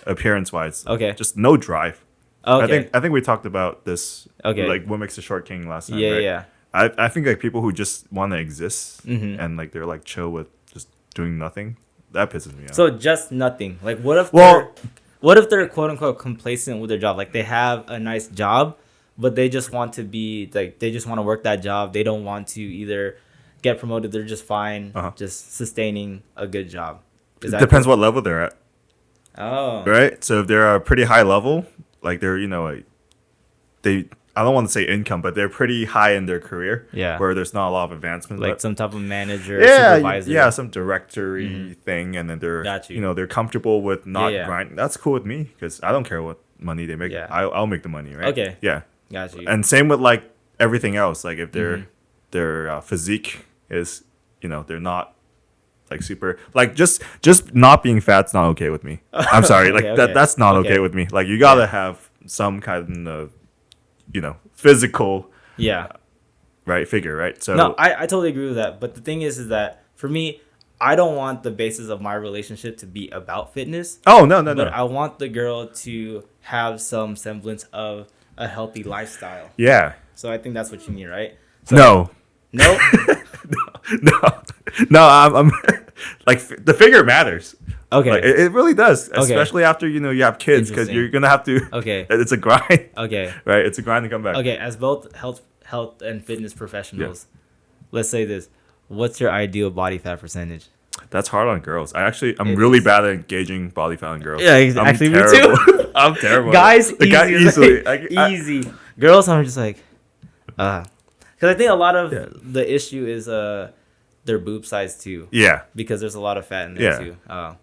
appearance wise. Okay. Just no drive. Okay. I think we talked about this. Okay. Like what makes a short king last time. Yeah, right? yeah. I think like people who just want to exist Mhm. and like they're like chill with just doing nothing. That pisses me off. So just nothing. Like what if Well- they're quote unquote complacent with their job? Like they have a nice job, but they just want to be like they just want to work that job. They don't want to either get promoted. They're just fine, just sustaining a good job. It depends what level they're at, Oh. right? So if they're a pretty high level, like they're like they I don't want to say income, but they're pretty high in their career. Yeah. Where there's not a lot of advancement. Like but- some type of manager, yeah, supervisor. yeah, some directory thing, and then they're Got you. they're comfortable with not Yeah. grinding. That's cool with me because I don't care what money they make. Yeah. I'll make the money, right? Okay. Yeah, Got you. and same with like everything else. Like if Mm-hmm. their physique is they're not like super like just not being fat's not okay with me. I'm sorry, like Okay. that's not okay Okay. with me. Like you gotta have some kind of physical yeah. right figure, right? So No, I totally agree with that. But the thing is that for me, I don't want the basis of my relationship to be about fitness. oh no no But no I want the girl to have some semblance of a healthy lifestyle. yeah So I think that's what you need, right? So, no. No? no, I'm like the figure matters. Okay. Like, it really does, especially after you have kids because Interesting. you're gonna have to. Okay. It's a grind, Okay. right? It's a grind to come back. Okay. As both health and fitness professionals, let's say this. What's your ideal body fat percentage? That's hard on girls. I'm It really is. bad at engaging body fat on girls. Yeah, I'm actually, me terrible. too. I'm terrible. Guys, The guy easy. easily. Easy. Girls, I'm just like, because I think a lot of Yeah. the issue is their boob size too, Yeah, because there's a lot of fat in there Yeah. too.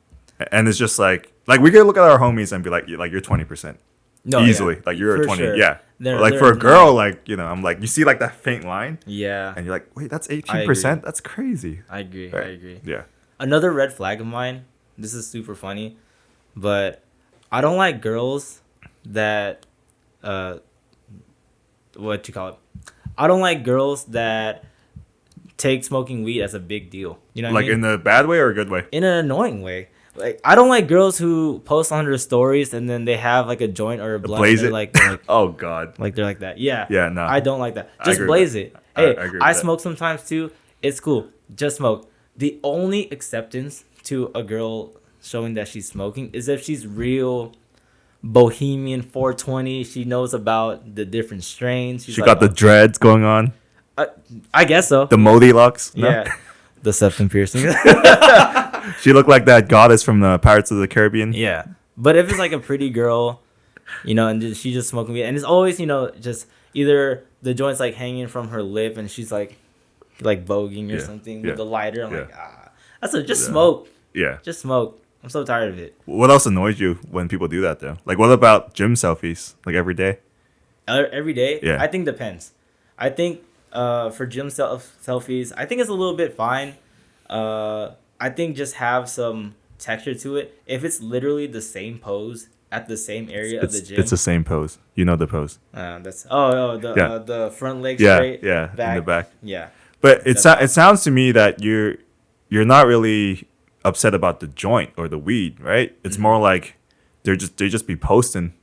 and it's just like we could look at our homies and be like you're 20%. No, Easily, yeah. like you're For a 20. sure. Yeah, They're- like they're for a not- girl, like I'm like you see like that faint line, Yeah, and you're like, wait, that's agree. 18%. That's crazy. I agree. Right. I agree. Yeah. Another red flag of mine this is super funny, but I don't like girls that what you call it? I don't like girls that take smoking weed as a big deal. You know what I Like mean? in a bad way or a good way? In an annoying way. Like I don't like girls who post on their stories and then they have like a joint or a blunt. Blaze And it. they're like, Oh God. like they're like that. Yeah. Yeah, no. I don't like that. I Just agree with blaze that. it. Hey, I agree with I that. smoke sometimes too. It's cool. Just smoke. The only acceptance to a girl showing that she's smoking is if she's real bohemian 420. She knows about the different strains. She's She like, got the dreads going on, I guess so. the Modi locks. No? Yeah. The septum piercing. She looked like that goddess from the Pirates of the Caribbean. Yeah. But if it's like a pretty girl, you know, and she just smoking weed, and it's always, you know, just either the joint's like hanging from her lip and she's like voguing or Yeah, something yeah, with the lighter. I'm yeah. like, that's a just Yeah. smoke. Yeah. Just smoke. I'm so tired of it. What else annoys you when people do that though? Like, what about gym selfies? Like every day? Every day, Yeah. I think depends. I think for gym selfies, I think it's a little bit fine. I think just have some texture to it. If it's literally the same pose at the same area of the gym, It's the same pose. You know the pose. that's Yeah. the front leg Yeah, straight, yeah, in the back. Yeah, But That's it sounds to me that you're not really upset about the joint or the weed, right? It's Mm-hmm. more like they just be posting,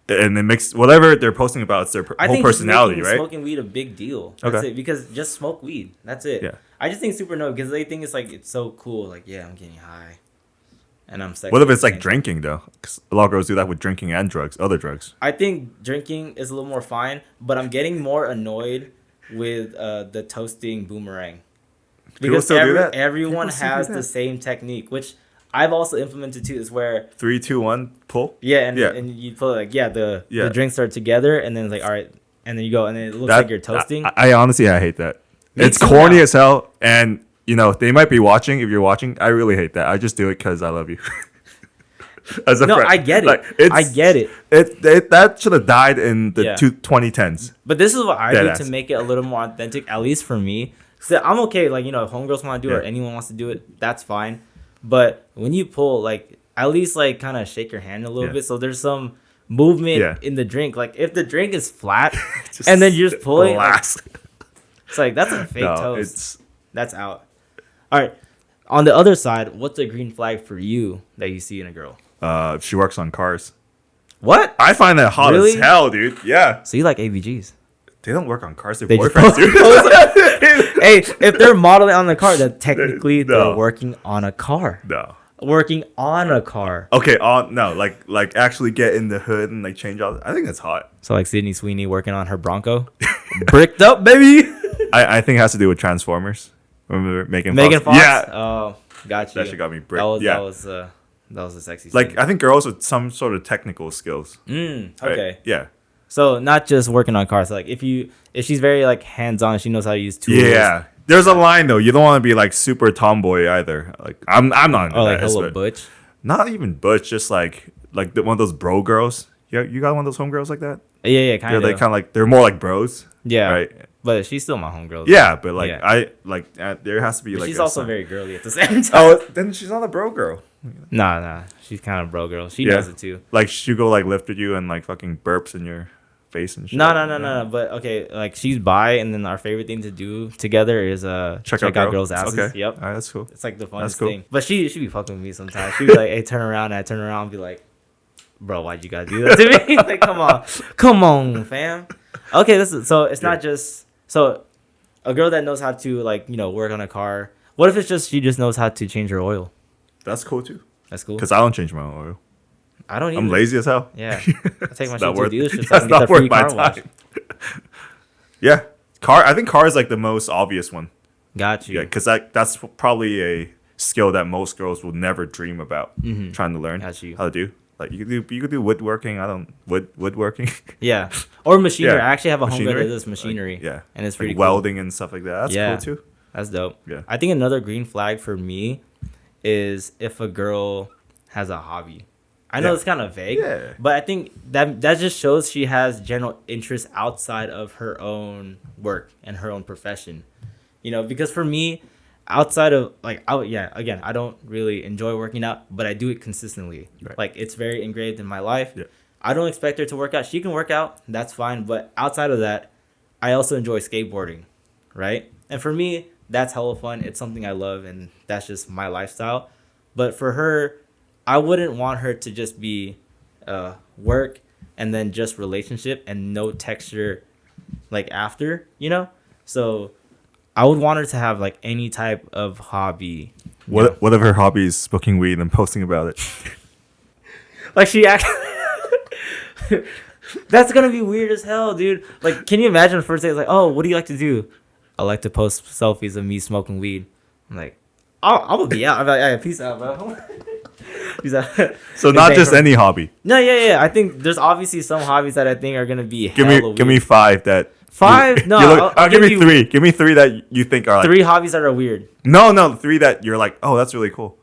and it makes whatever they're posting about. It's their I whole think just personality, making right? smoking weed a big deal. That's Okay. it. Because just smoke weed. That's it. Yeah. I just think super no because they think it's like it's so cool. Like yeah, I'm getting high, and I'm sexy. What if at it's the like same time. drinking though? 'Cause a lot of girls do that with drinking and drugs, other drugs. I think drinking is a little more fine, but I'm getting more annoyed with the toasting boomerang. Because still do that? everyone People still do has that. the same technique, which I've also implemented too. Is where 3, 2, 1, pull. yeah, Yeah. and you put like the Yeah. drinks are together, and then it's like all right, and then you go, and then it looks That- like you're toasting. I honestly I hate that. Me It's too corny now. as hell, and you know they might be watching. If you're watching, I really hate that. I just do it because I love you. As a No, friend. I get it. Like, I get it. It that should have died in the Yeah. 2010s. But this is what I Dead do ass. to make it a little more authentic, at least for me. So I'm okay, like, you know, if homegirls want to do it or Yeah. anyone wants to do it, that's fine. But when you pull, like, at least, like, kind of shake your hand a little Yeah. bit so there's some movement Yeah. in the drink. Like, if the drink is flat and then you're just pulling, like, glass. it's like, that's a fake No, toast. it's That's out. All right. On the other side, what's a green flag for you that you see in a girl? she works on cars. What? I find that hot Really? as hell, dude. Yeah, So you like AVGs? they don't work on cars. They're They just boyfriends, dude. Hey, if they're modeling on the car, then technically No. they're working on a car. No. Working on a car. Okay, no, like actually get in the hood and like change all. I think that's hot. So like Sydney Sweeney working on her Bronco. Bricked up, baby. I think it has to do with Transformers. Remember Megan Megan Fox. Yeah, Oh, got you. that shit got me bricked. That Yeah, was a sexy. like scene. I think girls with some sort of technical skills. Okay. Right? Yeah. So not just working on cars. Like if she's very like hands on, she knows how to use tools. Yeah. There's a line though. You don't want to be like super tomboy either. Like I'm not into Or like that. hella but butch. not even butch. Just like one of those bro girls. You got one of those homegirls like that? Yeah, kind Yeah, of. they kind of like they're more like bros. Yeah. Right. But she's still my homegirl. Yeah, but like Yeah. I like there has to be But like she's a also sign. very girly at the same time. Oh, then she's not a bro girl. Nah. She's kind of bro girl. She Yeah. does it too. Like she go like lift with you and like fucking burps in your face and shit. No. But okay, like she's bi, and then our favorite thing to do together is check out girls' asses. Okay. Yep. All right, that's cool. It's like the funnest That's cool. thing. But she be fucking with me sometimes. She be like, "Hey, turn around." And I turn around and be like, "Bro, why'd you gotta do that to me?" Like, come on, fam. Okay, so it's not just so a girl that knows how to like work on a car. What if it's just she just knows how to change her oil? That's cool too. That's cool. Cause I don't change my own oil. I don't. I'm either. lazy as hell. Yeah, I take my It's shit not to worth- the dealership so I That's can get not the free worth my car wash. time. Yeah, car. I think car is like the most obvious one. Got you. Yeah, because that's probably a skill that most girls will never dream about trying to learn Got you. how to do. Like you could do woodworking. I don't woodworking. Yeah, or machinery. Yeah. I actually have a homegirl Machinery? that does machinery. Like, yeah, and it's like pretty cool. welding and stuff like that. That's Yeah. cool too. That's dope. Yeah. I think another green flag for me is if a girl has a hobby. I know Yeah. it's kind of vague, Yeah. but I think that just shows she has general interest outside of her own work and her own profession. Because for me, outside of like again, I don't really enjoy working out, but I do it consistently. Right. Like it's very engraved in my life. Yeah. I don't expect her to work out. She can work out, that's fine, but outside of that, I also enjoy skateboarding, right? And for me, that's hella fun. It's something I love, and that's just my lifestyle. But for her, I wouldn't want her to just be work and then just relationship and no texture like after, you know? So I would want her to have like any type of hobby. What if her hobby is smoking weed and posting about it? Like she act. That's gonna be weird as hell, dude. Like, can you imagine the first day? It's like, oh, what do you like to do? I like to post selfies of me smoking weed. I'm like, I'm gonna be out. I'm like, hey, peace out, bro. Peace out. So not just any hobby. No, yeah. I think there's obviously some hobbies that I think are gonna be. Give me 5 that. No, I'll give me 3. Give me 3 that you think are like 3 hobbies that are weird. No, 3 that you're like, oh, that's really cool.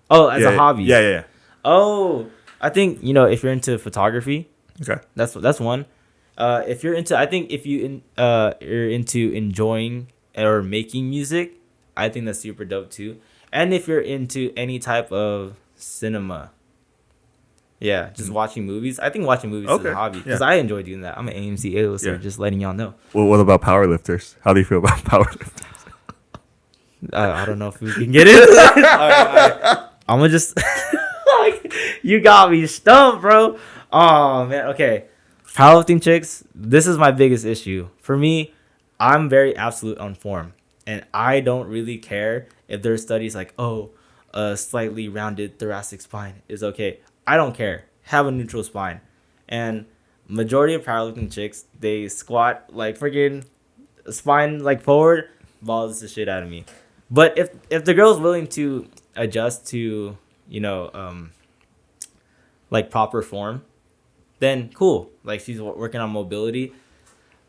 Oh, as a hobby. Yeah. Oh, I think if you're into photography. Okay. That's one. If you're into, I think if you're into enjoying or making music, I think that's super dope too. And if you're into any type of cinema, just watching movies. I think watching movies is a hobby because I enjoy doing that. I'm an AMC A-lister, just letting y'all know. Well, what about powerlifters? How do you feel about powerlifters? I don't know if we can get into that. All right. I'm gonna just you got me stumped, bro. Oh man, okay. Powerlifting chicks, this is my biggest issue. For me, I'm very absolute on form. And I don't really care if there's studies like, oh, a slightly rounded thoracic spine is okay. I don't care. Have a neutral spine. And majority of powerlifting chicks, they squat like freaking spine like forward, balls the shit out of me. But if the girl's willing to adjust to, like proper form, then cool. Like she's working on mobility.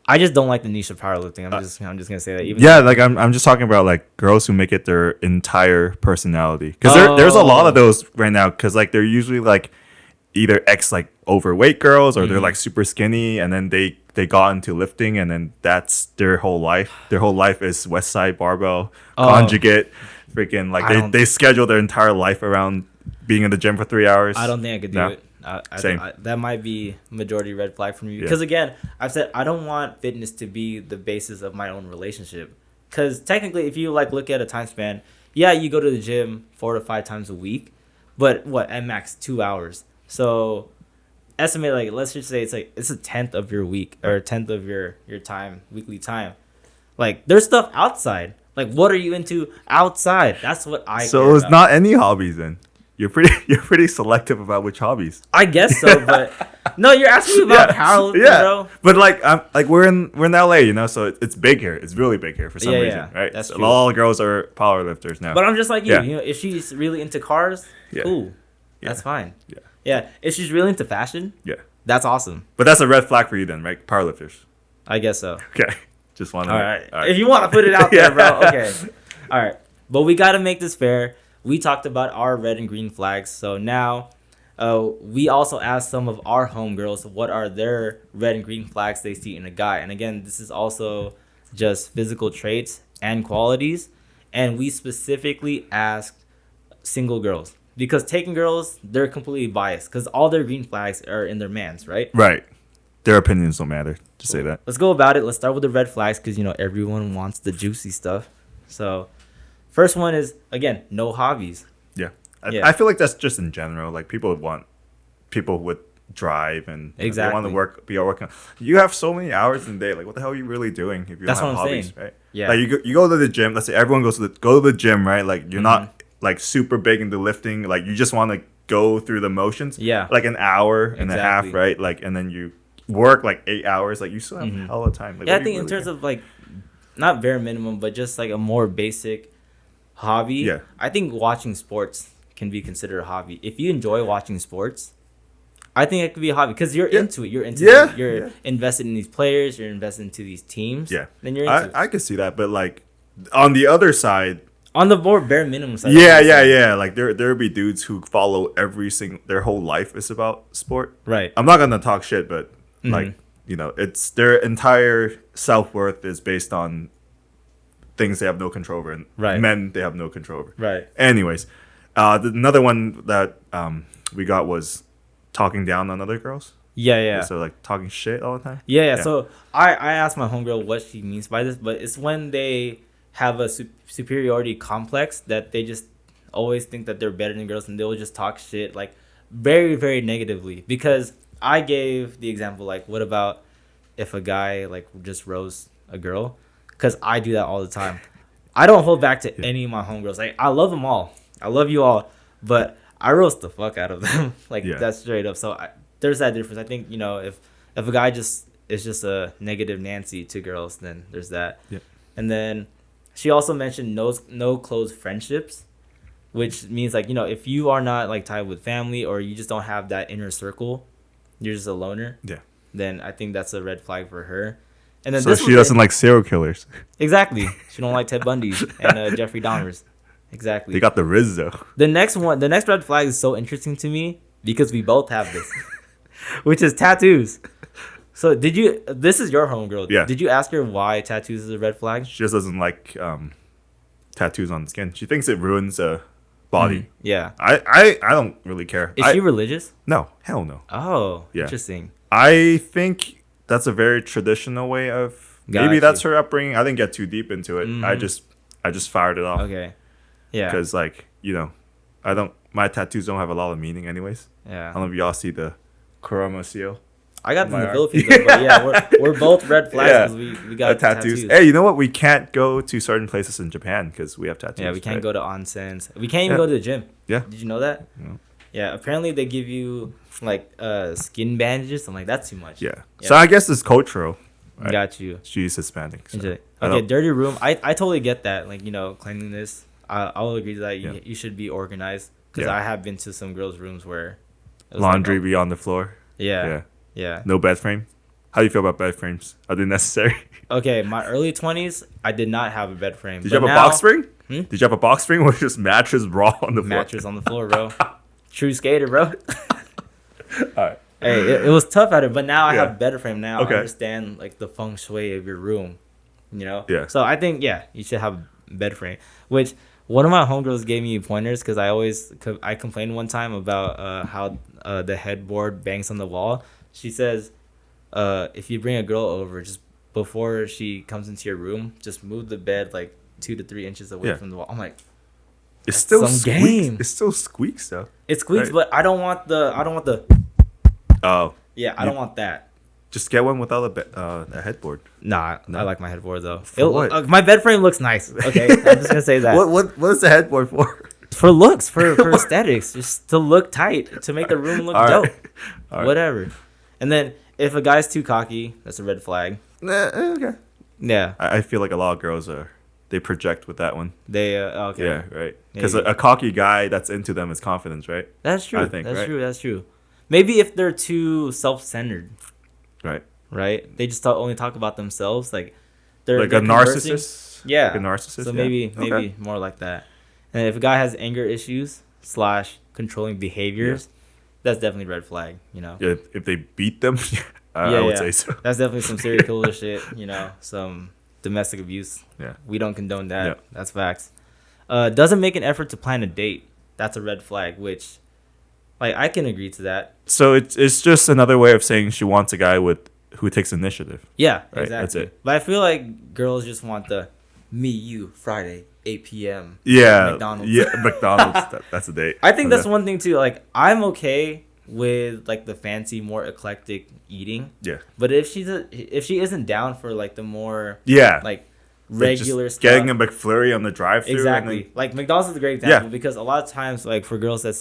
I just don't like the niche of powerlifting. I'm just gonna say that. Like I'm just talking about like girls who make it their entire personality. Because there's a lot of those right now. Because like they're usually like either like overweight girls or they're like super skinny, and then they got into lifting, and then that's their whole life. Their whole life is West Side Barbell conjugate. Freaking like they schedule their entire life around being in the gym for 3 hours. I don't think I could do it. Same. That might be majority red flag for me because again, I've said I don't want fitness to be the basis of my own relationship. Because technically, if you like look at a time span, you go to the gym 4 to 5 times a week, but at max 2 hours. So estimate like let's just say it's a 10th of your week or a 10th of your time, weekly time. Like there's stuff outside. Like what are you into outside? That's what I. So it's not any hobbies then. You're pretty selective about which hobbies. I guess so, but no, you're asking me about powerlifting, bro. But like we're in LA, so it's big here. It's really big here for some reason, right? That's so true. All the girls are powerlifters now. But I'm just like you. If she's really into cars, cool, that's fine. Yeah. If she's really into fashion, that's awesome. But that's a red flag for you then, right? Powerlifters. I guess so. Okay, just want to. All right. If you want to put it out there, bro. Okay. All right, but we got to make this fair. We talked about our red and green flags. So now we also asked some of our homegirls what are their red and green flags they see in a guy. And again, this is also just physical traits and qualities. And we specifically asked single girls because taken girls, they're completely biased because all their green flags are in their mans, right? Right. Their opinions don't matter. Just say that. Let's go about it. Let's start with the red flags because, everyone wants the juicy stuff. So first one is, again, no hobbies. Yeah. I feel like that's just in general. Like people want people with drive and they want to be working. You have so many hours in the day. Like what the hell are you really doing if you don't have hobbies, right? Yeah. Like you go to the gym. Let's say everyone go to the gym, right? Like you're not like super big into lifting. Like you just want to go through the motions. Yeah. Like an hour and a half, right? Like and then you work like 8 hours. Like you still have hell of time. Like, I think in terms of like not bare minimum, but just like a more basic hobby. I think watching sports can be considered a hobby. If you enjoy watching sports, I think it could be a hobby because you're into it. You're into it. You're invested in these players. You're invested into these teams. Yeah, then you're into it. I could see that, but like on the other side, on the more bare minimum side. Yeah. Like there be dudes who follow their whole life is about sport. Right. I'm not gonna talk shit, but like it's their entire self-worth is based on things they have no control over, and Right. men they have no control over. Right. Anyways, another one that we got was talking down on other girls. Yeah. So like talking shit all the time. Yeah. So I asked my homegirl what she means by this, but it's when they have a superiority complex that they just always think that they're better than girls, and they'll just talk shit like very, very negatively. Because I gave the example, like, what about if a guy like just roasts a girl? Because I do that all the time. I don't hold back to any of my homegirls. Like, I love them all. I love you all, but I roast the fuck out of them. Like, that's straight up. So there's that difference. I think, if a guy just is just a negative Nancy to girls, then there's that. Yeah. And then she also mentioned no close friendships, which means like, if you are not like tied with family, or you just don't have that inner circle, you're just a loner. Yeah. Then I think that's a red flag for her. And then So she doesn't like serial killers. Exactly. She don't like Ted Bundy's and Jeffrey Dahmer's. Exactly. They got the Riz though. The next red flag is so interesting to me because we both have this, which is tattoos. So this is your homegirl. Yeah. Did you ask her why tattoos is a red flag? She just doesn't like tattoos on the skin. She thinks it ruins a body. Yeah. I don't really care. Is she religious? No, hell no. Oh, Yeah. interesting. I think that's a very traditional way of maybe Got that's you. her upbringing. I didn't get too deep into it. I just fired it off. Okay. Yeah. Because like, my tattoos don't have a lot of meaning anyways. I Yeah. don't know if y'all see the Kurama seal. I got this in my the arm. Philippines, though, but yeah, we're both red flags because we got tattoos. Hey, you know what? We can't go to certain places in Japan because we have tattoos. Yeah, we can't right? go to onsens. We can't even go to the gym. Yeah. Did you know that? No. Yeah. Apparently they give you like skin bandages. I'm like, that's too much. Yeah. So I guess it's cultural. Right? Got you. She's Hispanic. So Okay, I don't- dirty room. I totally get that. Like, cleanliness. I'll agree to that. You should be organized. Because Yeah. I have been to some girls' rooms where it was Laundry like, be on the floor. yeah. No bed frame. How do you feel about bed frames? Are they necessary? Okay, my early 20s, I did not have a bed frame. Did you have a box spring? Hmm? Did you have a box spring or just mattress raw on the floor? Mattress on the floor, bro. True skater, bro. All right. Hey, it was tough at it, but now I Yeah. have a bed frame now. Okay. I understand like the feng shui of your room, Yeah. So I think you should have a bed frame. Which one of my homegirls gave me pointers because I complained one time about how the headboard bangs on the wall. She says, if you bring a girl over, just before she comes into your room, just move the bed like 2 to 3 inches away from the wall. I'm like, It still some squeaks. game. It still squeaks though. it squeaks, Right. but I don't want the Oh, I don't want that. just get one without a headboard. Nah, No. I like my headboard though. For what? My bed frame looks nice. Okay, I'm just gonna say that. What is the headboard for? For looks, for aesthetics, just to look tight, to make the room look All dope. right. All right. Whatever. And then if a guy's too cocky, that's a red flag. Okay. Yeah, I feel like a lot of girls they project with that one. they okay. Yeah, right. Because Maybe. a cocky guy that's into them is confidence, right? That's true. I think, that's right? true. That's true. Maybe if they're too self-centered, Right. right? They just only talk about themselves, like they're Like they're a conversing. narcissist. Yeah, Like a narcissist. So yeah. maybe Okay. more like that. And if a guy has anger issues / controlling behaviors, that's definitely red flag. Yeah, if they beat them, I would say so. That's definitely some serial killer shit. Some domestic abuse. Yeah. We don't condone that. Yeah. That's facts. Doesn't make an effort to plan a date. That's a red flag. Which, like, I can agree to that. So it's just another way of saying she wants a guy who takes initiative. Yeah, Right, exactly. that's it. But I feel like girls just want the me, you, Friday, 8 p.m. Yeah. McDonald's. Yeah, McDonald's. That's a date. I think that's Okay. one thing too. Like, I'm okay with like the fancy, more eclectic eating. Yeah. But if she isn't down for like the more Yeah. like Like, just regular stuff, getting a McFlurry on the drive-thru. exactly. Like McDonald's is a great example Yeah. because a lot of times, like for girls that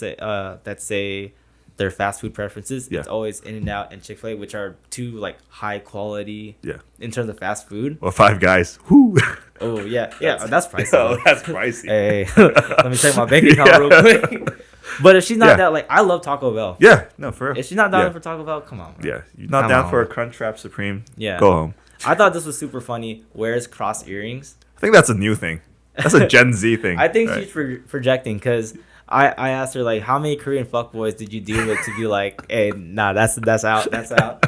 say their fast food preferences, Yeah. it's always In-N-Out and Chick-fil-A, which are two like high quality Yeah. in terms of fast food. Well, Five Guys. Whoo. Oh yeah, that's pricey. Oh, that's pricey. Hey, let me check my bank account Yeah. real quick. But if she's not Yeah. that, like, I love Taco Bell. Yeah. No, for real. If she's not down Yeah. for Taco Bell, come on. Man. Yeah. You're not Come down on. for a Crunchwrap Supreme. Yeah. Go home. I thought this was super funny. Wears cross earrings. I think that's a new thing. That's a Gen Z thing. I think right? she's projecting because I asked her like, how many Korean fuckboys did you deal with to be like, hey, nah, that's out, that's out.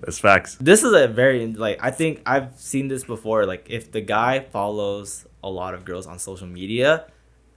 That's facts. This is a very like I think I've seen this before. Like if the guy follows a lot of girls on social media,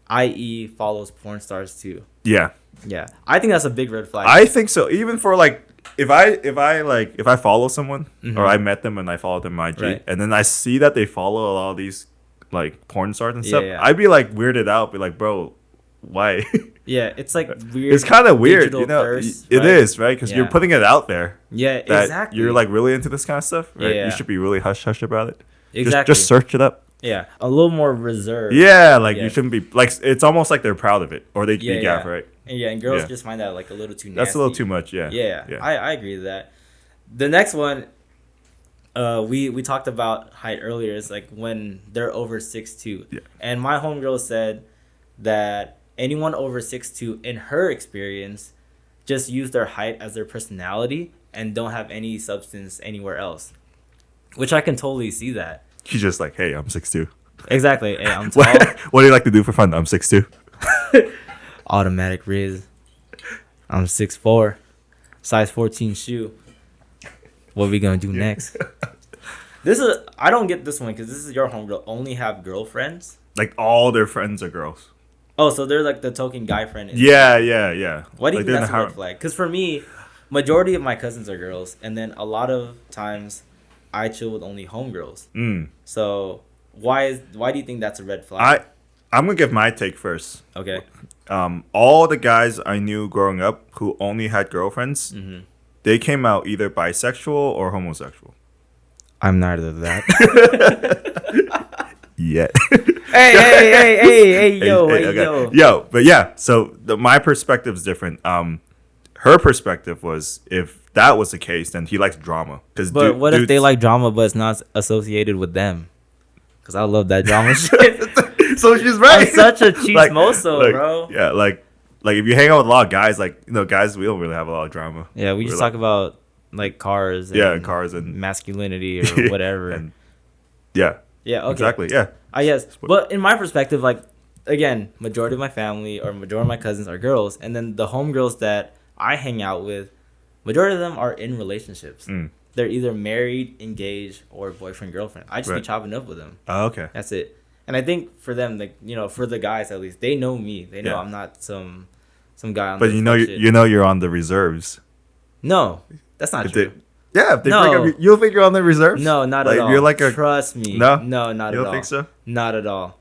i.e., follows porn stars too. Yeah, Yeah, I think that's a big red flag. I think so. Even for like, if I follow someone or I met them and I followed them on IG, Right. and then I see that they follow a lot of these like porn stars and stuff, yeah. I'd be like weirded out. Be like, bro, why? Yeah, it's like weird. It's kind of weird, digital you know. thirst, It right? is, right? Because you're Yeah. putting it out there. Yeah, That exactly. you're like really into this kind of stuff, right? Yeah. You should be really hush hush about it. exactly. Just search it up. Yeah, a little more reserved. Yeah, like Yeah. you shouldn't be like. It's almost like they're proud of it, or they Yeah, gaff, yeah. right? And girls Yeah. just find that like a little too nasty. That's a little too much. Yeah. Yeah, Yeah. I agree with that. The next one, we talked about height earlier. Is like when they're over 6'2". Yeah. And my homegirl said that anyone over 6'2", in her experience, just use their height as their personality and don't have any substance anywhere else. Which I can totally see that. She's just like, hey, I'm 6'2". Exactly. Hey, I'm tall. What do you like to do for fun? I'm 6'2". Automatic Riz. I'm 6'4". Size 14 shoe. What we gonna do next? This is I don't get this one because this is your homegirl. Only have girlfriends. Like all their friends are girls. Oh, so they're like the token guy friend. Yeah. Why do you Like, think they're in that's the a red harem. flag? Because for me, majority of my cousins are girls, and then a lot of times I chill with only homegirls. Mm. So why do you think that's a red flag? I'm gonna give my take first. Okay. All the guys I knew growing up who only had girlfriends, Mm-hmm. they came out either bisexual or homosexual. I'm neither of that. Yeah. hey, yo, okay. Yo, but yeah. So my perspective is different. Her perspective was if that was the case, then he likes drama. But what if they like drama, but it's not associated with them? Because I love that drama shit. So she's right. I'm such a chismoso, bro. Yeah, like if you hang out with a lot of guys, like guys, we don't really have a lot of drama. Yeah, we just We're talk about like cars. And cars and masculinity or whatever. and yeah, yeah, okay. exactly. Yeah, I guess. But in my perspective, like again, majority of my family or majority of my cousins are girls, and then the homegirls that I hang out with, majority of them are in relationships. Mm. They're either married, engaged, or boyfriend girlfriend. I just be Right. chopping up with them. Oh, okay. That's it. And I think for them, like for the guys at least, they know me. They know Yeah. I'm not some guy on. But the you know, fuck shit. you're on the reserves. No, that's not If true. If they No. break up, you'll think you're on the reserves. No, not like, at all. You're like a Trust me. No? No, not You at don't all. think so? Not at all.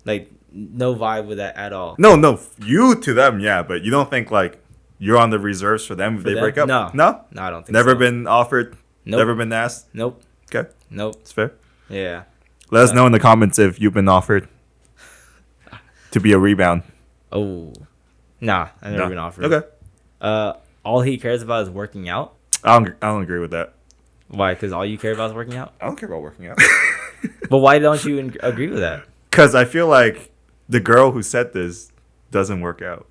Like no vibe with that at all. No, you to them, yeah, but you don't think like you're on the reserves for them if For they them? break up. No. No, No, I don't think never so. been offered. Nope. Never been asked. Nope. Okay, Nope. it's fair. Yeah. Let us know in the comments if you've been offered to be a rebound. Oh. Nah, I've never been offered. Okay, All he cares about is working out. I don't agree with that. Why? Because all you care about is working out. I don't care about working out. But why don't you agree with that? Because I feel like the girl who said this doesn't work out.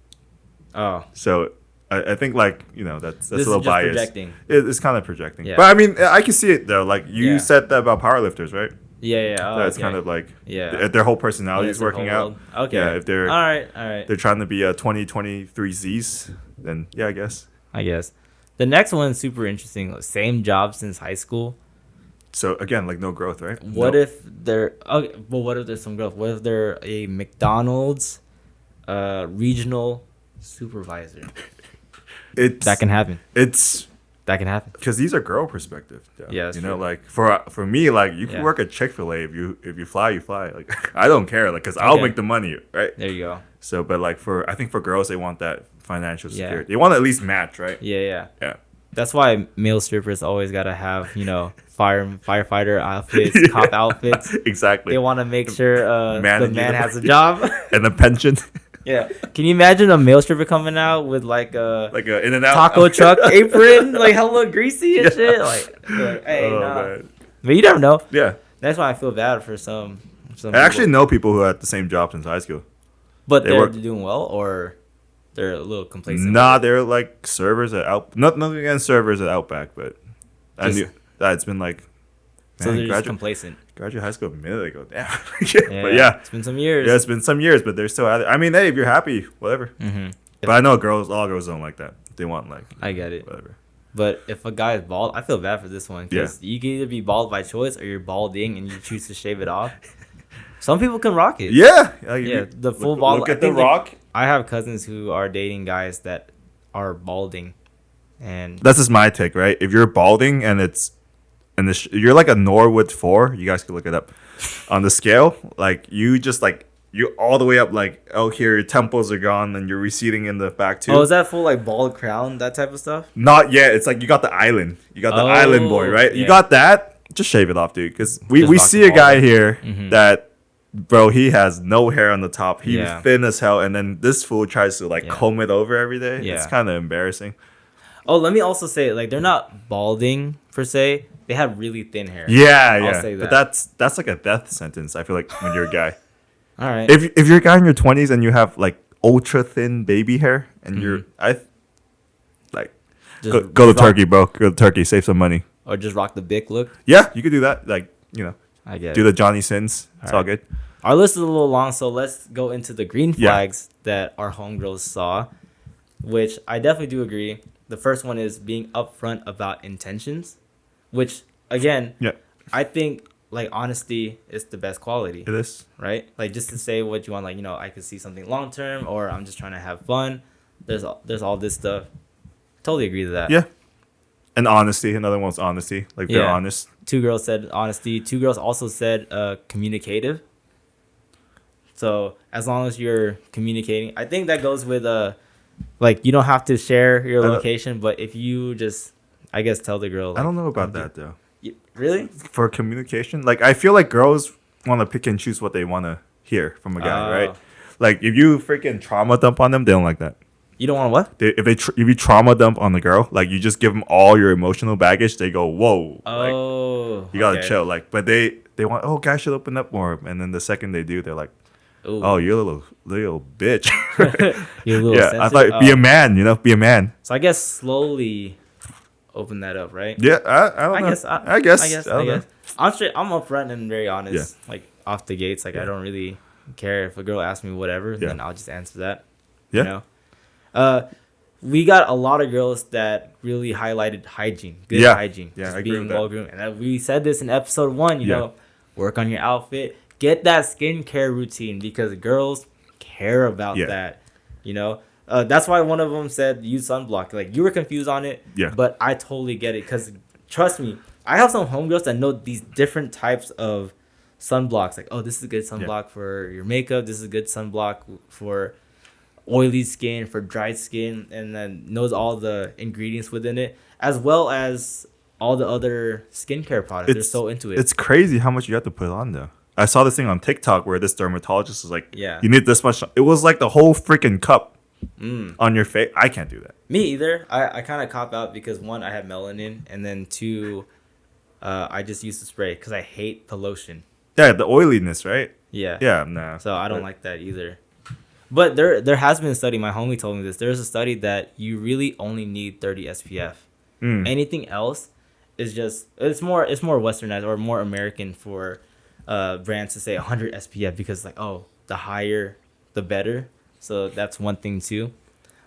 Oh. So I think like that's This a is little just biased. projecting. It's kind of projecting. Yeah. But I mean, I can see it though. Like you Yeah. said that about powerlifters, right? Yeah. Oh, That's okay. kind of like Yeah. their whole personality Yeah, is it's their working whole out. world. Okay. Yeah, if they're All right. they're trying to be a 2023 Z's, then yeah, I guess. I guess. The next one's super interesting. Same job since high school. So again, like no growth, right? What No. if they're okay, but what if there's some growth? What if they're a McDonald's regional supervisor? That can happen. It's That can happen. because these are girl perspective. Yeah, that's you know, true. like for me, like you can Yeah. work at Chick-fil-A if you fly, you fly. Like I don't care, like because I'll Okay. make the money, right? There you go. So, but like I think for girls, they want that financial Yeah. security. They want to at least match, right? Yeah. Yeah. That's why male strippers always gotta have firefighter outfits, Yeah. cop outfits. Exactly. They want to make sure the Man man in has a job. And a pension, Yeah. Can you imagine a male stripper coming out with like a like a in and out taco truck apron, like hella greasy and Yeah. shit? Like, hey, Oh, nah. man. But you never know. Yeah. That's why I feel bad for some I actually people. know people who had the same job since high school. But they they're work- doing well, or they're a little complacent. Nah, they're like servers at nothing against servers at Outback, but I Just- knew that it's been like So man, they're just complacent. graduate high school a minute ago. Damn. Yeah. But yeah. It's been some years. Yeah, it's been some years, but they're still at it. I mean, hey, if you're happy, whatever. Mm-hmm. But I know all girls don't like that. They want like I get it. whatever. But if a guy is bald, I feel bad for this one because you can either be bald by choice or you're balding and you choose to shave it off. Some people can rock it. Yeah. Yeah, the full bald. Look at The Rock. I have cousins who are dating guys that are balding, and That's just my take, right? If you're balding and you're like a Norwood 4, you guys can look it up on the scale. Like you just like you all the way up, like here your temples are gone and you're receding in the back too. oh, is that full like bald crown, that type of stuff? Not yet. It's like you got the island. You got the island boy, right? Yeah. You got that. Just shave it off, dude. Because we Just rock see the a guy bald. here that, bro, he has no hair on the top. He's thin as hell, and then this fool tries to like comb it over every day. Yeah. It's kind of embarrassing. Oh, let me also say, like, they're not balding per se. They have really thin hair. Yeah, I'll say But that. that's like a death sentence. I feel like when you're a guy. All right. If you're a guy in your 20s and you have like ultra thin baby hair and you're Just go to rock- Turkey, bro. Go to Turkey, save some money. Or just rock the big look. Yeah, you could do that. Like, I get do it. the Johnny Sins. It's all good. Our list is a little long, so let's go into the green flags that our homegirls saw, which I definitely do agree. The first one is being upfront about intentions, which, again, I think, like, honesty is the best quality. It is. Right? Like, just to say what you want, like, I could see something long term, or I'm just trying to have fun. There's all this stuff. Totally agree to that. Yeah. And honesty. Another one's honesty. Like, they're honest. 2 girls said honesty. 2 girls also said communicative. So as long as you're communicating, I think that goes with like, you don't have to share your location, but if you just, I guess, tell the girl. Like, I don't know about that though. Really? For communication, like I feel like girls want to pick and choose what they want to hear from a guy, right? Like if you freaking trauma dump on them, they don't like that. You don't want what? If you trauma dump on the girl, like you just give them all your emotional baggage, they go, whoa. Like, you gotta chill. Like, but they want, guys should open up more. And then the second they do, they're like, Ooh. oh, you're a little bitch. You're a little I sensitive. thought be a man, be a man. So I guess slowly open that up, right? Yeah, I don't know. I guess. I'm upfront and very honest. Like off the gates. Like I don't really care if a girl asks me whatever, then I'll just answer that. Yeah. We got a lot of girls that really highlighted hygiene, good hygiene, just I agree being with that. well groomed. And we said this in episode 1. You know, work on your outfit, get that skincare routine because girls care about that. That's why one of them said use sunblock. Like you were confused on it, but I totally get it because trust me, I have some homegirls that know these different types of sunblocks. Like, oh, this is a good sunblock for your makeup. This is a good sunblock for oily skin, for dry skin, and then knows all the ingredients within it, as well as all the other skincare products. They're so into it. It's crazy how much you have to put on though. I saw this thing on TikTok where this dermatologist was like, you need this much. It was like the whole freaking cup on your face. I can't do that. Me either. I kind of cop out because 1, I have melanin, and then 2, I just use the spray because I hate the lotion. Yeah, the oiliness, right? Yeah. Yeah, nah. So I don't like that either. But there has been a study, my homie told me this. There's a study that you really only need 30 SPF. Anything else is just, it's more westernized or more American for brands to say 100 SPF because like, oh, the higher, the better. So that's one thing too.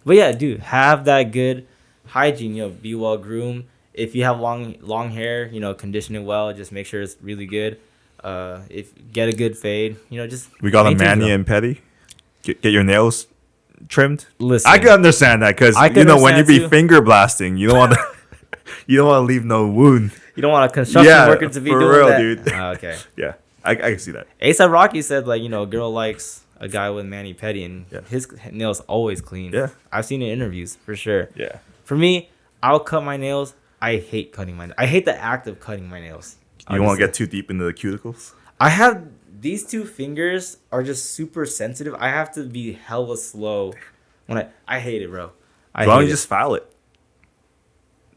But yeah, dude, have that good hygiene, be well groomed. If you have long hair, condition it well. Just make sure it's really good. If get a good fade, just we got a maintain mani and pedi. Get your nails trimmed. Listen, I can understand that because when you be finger blasting, you don't want to you don't want to leave no wound. You don't want a construction worker to be doing real, that. Dude. Okay. Yeah, I can see that. ASAP Rocky said like a girl likes a guy with mani pedi and his nails always clean. Yeah, I've seen it in interviews for sure. Yeah. For me, I'll cut my nails. I hate cutting my. I hate the act of cutting my nails. You don't want to get too deep into the cuticles. I have these 2 fingers are just super sensitive. I have to be hella slow when I hate it, bro. Why don't you just file it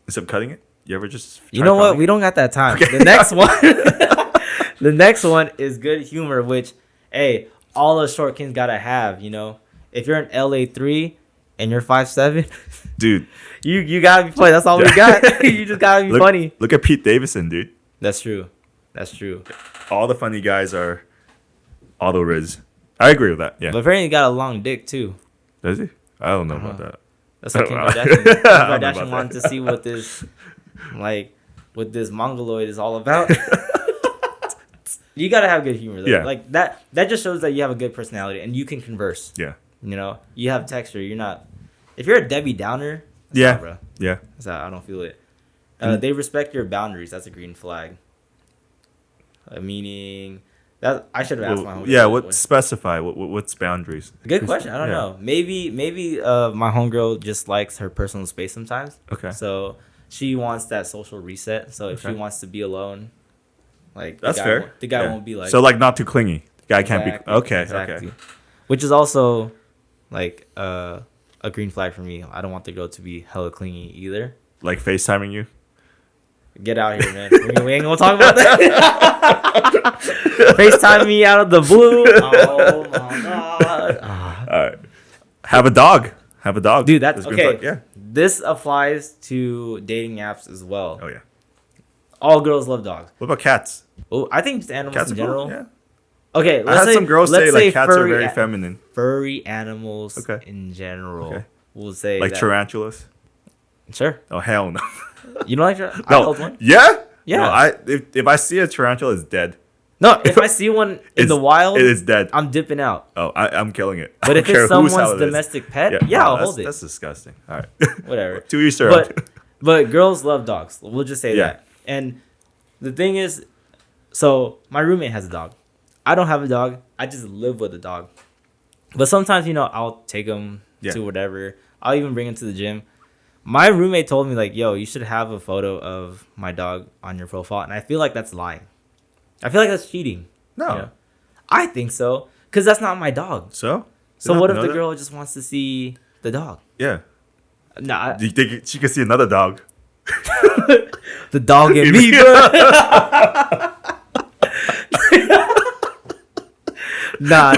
instead of cutting it? You ever just? You know what? We don't got that time. Okay. The next one. The next one is good humor, which, hey, all the short kings gotta have. If you're an LA3 and you're 5'7", dude, you gotta be funny. That's all we got. You just gotta be funny. Look at Pete Davidson, dude. That's true. All the funny guys are auto riz. I agree with that. Yeah. But apparently he got a long dick too. Does he? I don't know about that. That's what Oh, Kim wow. Kardashian. Kim I don't know Kardashian about wanted that. to see what this mongoloid is all about. You gotta have good humor though. Yeah. Like that. That just shows that you have a good personality and you can converse. Yeah. You know, you have texture. You're not. If you're a Debbie Downer, that's Yeah. not, bro. Yeah. That's not, I don't feel it. Mm. They respect your boundaries. That's a green flag. Meaning that I should have asked my Well, homegirl. yeah. this What way. specify? What's boundaries? Good question. I don't Yeah. know. Maybe my homegirl just likes her personal space sometimes. Okay. So she wants that social reset. So if Okay. she wants to be alone, like That's fair. the guy Yeah. won't be like So like not too clingy. The guy can't be. Exactly, Okay. exactly. Okay. Which is also like a green flag for me. I don't want the girl to be hella clingy either. Like FaceTiming you. Get out here, man. We ain't gonna talk about that. FaceTime me out of the blue. Oh my god. All right. Have a dog. Have a dog. Dude, that's green okay. flag. Yeah. This applies to dating apps as well. Oh yeah. All girls love dogs. What about cats? Oh, I think just animals Cats in are general. cool. Yeah. Okay, I let's had say some girls let's say like cats are furry very feminine. furry animals Okay. in general. Okay. We'll say Like that. tarantulas. Sure. Oh hell no. You don't like I No. held one? Yeah. Yeah. No, if I see a tarantula, it's dead. No, if I see one in It's- the wild, it is dead. I'm dipping out. Oh, I'm killing it. I But if don't care it's whose house someone's it is. domestic pet, yeah, I'll hold it. That's disgusting. All right. Whatever. To each their own. But girls love dogs. We'll just say Yeah. that. And the thing is, so my roommate has a dog. I don't have a dog. I just live with a dog. But sometimes, I'll take him Yeah. to whatever. I'll even bring him to the gym. My roommate told me, like, yo, you should have a photo of my dog on your profile. And I feel like that's lying. I feel like that's cheating. No. you know? I think so. Because that's not my dog. So? So You what don't if know the that? girl just wants to see the dog? Yeah. Nah, Do you think she could see another dog? the dog and me, bro. Nah.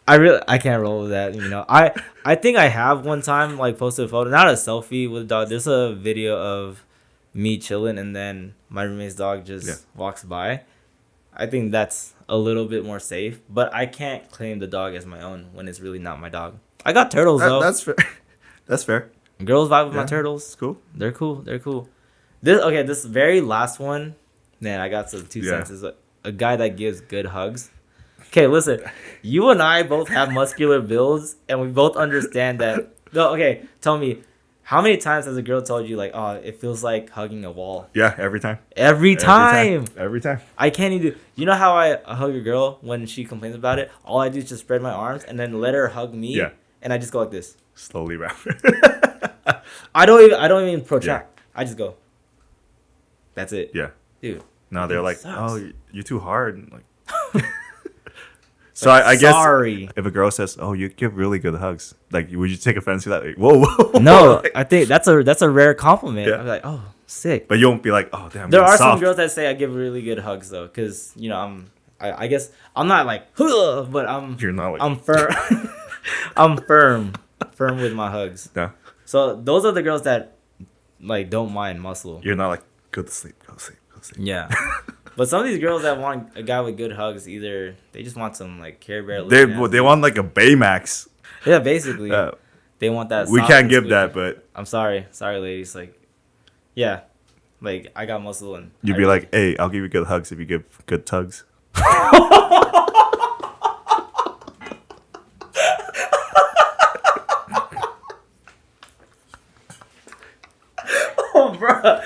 I can't roll with that. I think I have one time like posted a photo, not a selfie with a dog. There's a video of me chilling and then my roommate's dog just walks by. I think that's a little bit more safe, but I can't claim the dog as my own when it's really not my dog. I got turtles though. That's fair. That's fair. Girls vibe with my Yeah. turtles. It's cool. They're cool. This very last one, man, I got some 2 Yeah. cents. Is a guy that gives good hugs. Okay, listen, you and I both have muscular builds, and we both understand that. No, okay, tell me, how many times has a girl told you like, oh, it feels like hugging a wall? Yeah, every time. Every time. Every time. I can't even do. You know how I hug a girl when she complains about it? All I do is just spread my arms and then let her hug me. Yeah. And I just go like this. Slowly wrap. I don't even protract. I just go. That's it. Yeah. Dude. No, they're It like, sucks. oh, you're too hard. And like, so I guess Sorry. if a girl says, "Oh, you give really good hugs," like, would you take offense to that? Like, whoa. No, Like, I think that's a rare compliment. Yeah. I'm like, oh, sick. but you won't be like, "Oh, damn." There you're are some soft." girls that say I give really good hugs though, because I guess I'm not like, "Huh," but You're not like. I'm firm. I'm firm with my hugs. No, So those are the girls that like don't mind muscle. you're not like, go to sleep, go to sleep, go to sleep. Yeah. But some of these girls that want a guy with good hugs, either they just want some like Care Bear. They looking ass they dude. want like a Baymax. Yeah, basically. Uh, They want that. we soft can't and give squishy. that, but I'm sorry, ladies. Like, yeah, like I got muscle and you'd I be really- like, "Hey, I'll give you good hugs if you give good tugs." oh, bro.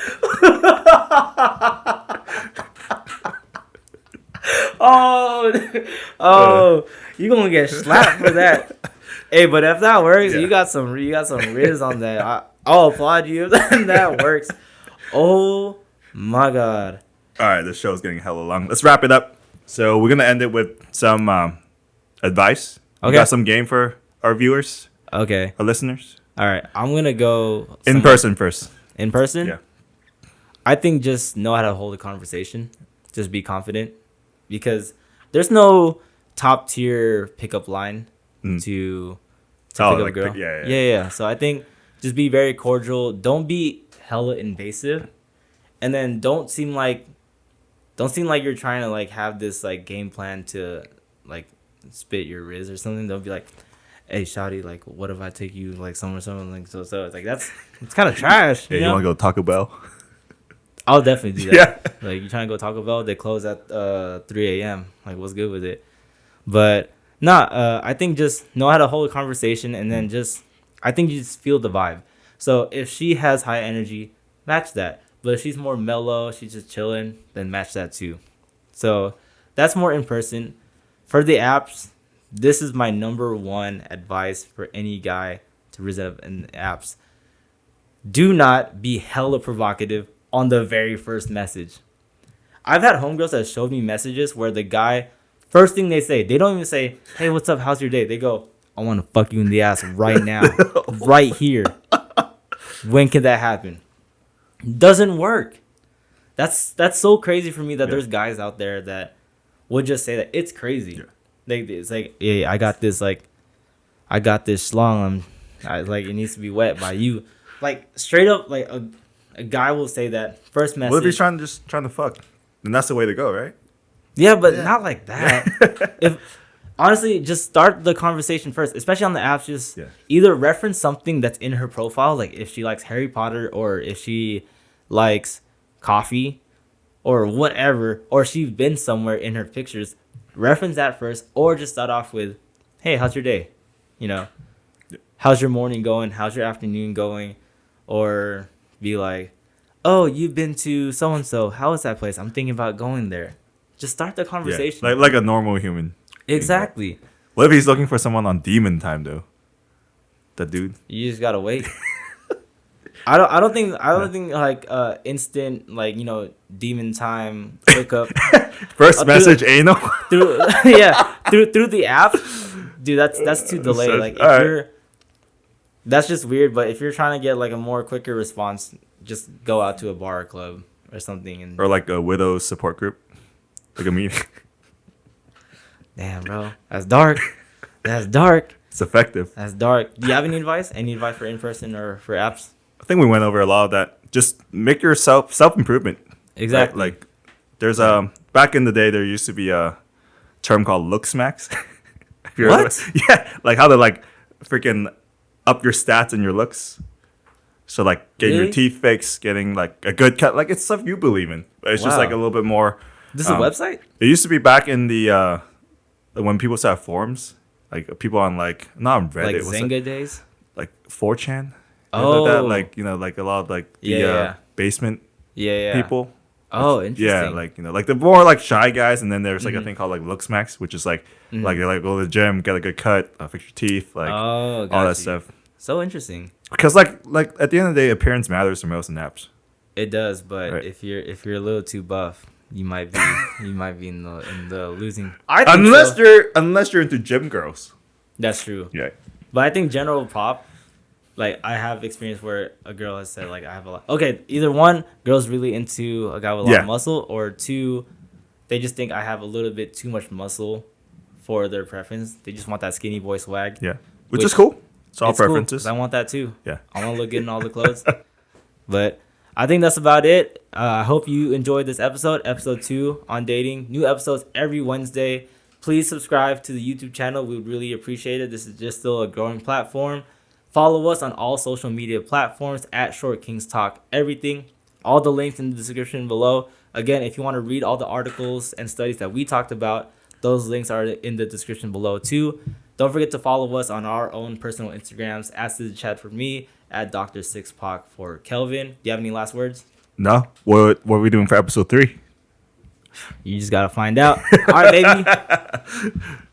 oh, you gonna get slapped for that. Hey, but if that works, Yeah. you got some riz on that. I'll applaud you if that works. Oh my god. All right, this show's getting hella long. Let's wrap it up. So we're gonna end it with some advice. You Okay. got some game for our viewers, Okay. our listeners. All right. I'm gonna go In somewhere- person first. In person. Yeah. I think just know how to hold a conversation. Just be confident, because there's no top tier pickup line Mm. to Oh, pick up like a girl. pick- yeah. Yeah. So I think just be very cordial. Don't be hella invasive, and then don't seem like you're trying to like have this like game plan to like spit your riz or something. Don't be like, hey, shawty, like, what if I take you like somewhere, like so. It's like it's kind of trash. Hey, you want to go Taco Bell? I'll definitely do that. Yeah. Like, you trying to go Taco Bell? They close at 3 a.m. Like, what's good with it? But nah, I think just know how to hold a conversation, and then I think you just feel the vibe. So if she has high energy, match that. But if she's more mellow, she's just chilling, then match that too. So that's more in person. For the apps, this is my number one advice for any guy to reserve in the apps. Do not be hella provocative on the very first message. I've had homegirls that showed me messages where the guy, first thing they say, they don't even say, hey, what's up? How's your day? They go, I want to fuck you in the ass right now. Right here. When can that happen? Doesn't work. That's so crazy for me that there's guys out there that would just say that. It's crazy. It's like, yeah, I got this schlong. Like, it needs to be wet by you. Like, straight up, like a guy will say that first message. What if he's trying to fuck? Then that's the way to go, right? Yeah, but not like that. If honestly, just start the conversation first, especially on the apps. Just either reference something that's in her profile, like if she likes Harry Potter or if she likes coffee or whatever, or she's been somewhere in her pictures. Reference that first, or just start off with, "Hey, how's your day? You know, how's your morning going? How's your afternoon going?" Or be like, "Oh, you've been to so and so. How is that place? I'm thinking about going there." Just start the conversation. Yeah, like a normal human. Exactly. What if he's looking for someone on demon time though? That dude. You just gotta wait. I don't think like instant, like, you know, demon time hookup. First message anal. through through the app, dude. That's too delayed. Like, if you're, that's just weird. But if you're trying to get like a more quicker response, just go out to a bar or club or something, or like a widow support group, like a meeting. Damn, bro, that's dark. That's dark. It's effective. That's dark. Do you have any advice? Any advice for in person or for apps? I think we went over a lot of that. Just make yourself self-improvement. Exactly. Right? Like, there's back in the day there used to be a term called look smacks. What? Yeah, like how to like freaking up your stats and your looks. So like getting your teeth fixed, getting like a good cut, like it's stuff you believe in. But it's just like a little bit more. This is a website? It used to be back in the when people started forums, like people on like not on Reddit, like Zynga days, like 4chan. Oh, that, like, you know, like a lot of like the basement people. Oh, interesting. Yeah, like, you know, like the more like shy guys, and then there's like a thing called like look smacks, which is like like they like go to the gym, get a good cut, fix your teeth, like all that stuff. So interesting. Because like at the end of the day, appearance matters the most in apps. It does, but if you're a little too buff, you might be in the losing. Unless you're into gym girls. That's true. Yeah. But I think general pop. Like, I have experience where a girl has said, like, I have a lot. Okay, either one, girl's really into a guy with a lot of muscle, or two, they just think I have a little bit too much muscle for their preference. They just want that skinny boy swag. Yeah, which is cool. It's all preferences. Cool, I want that too. Yeah. I want to look good in all the clothes. But I think that's about it. I hope you enjoyed this episode 2 on dating. New episodes every Wednesday. Please subscribe to the YouTube channel. We would really appreciate it. This is just still a growing platform. Follow us on all social media platforms at Short Kings Talk Everything. All the links in the description below. Again, if you want to read all the articles and studies that we talked about, those links are in the description below too. Don't forget to follow us on our own personal Instagrams. @Chat for me, @Dr.6Poc for Kelvin. Do you have any last words? No. What are we doing for episode 3? You just got to find out. All right, baby.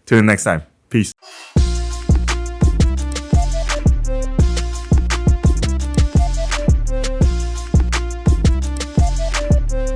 Till next time. Peace.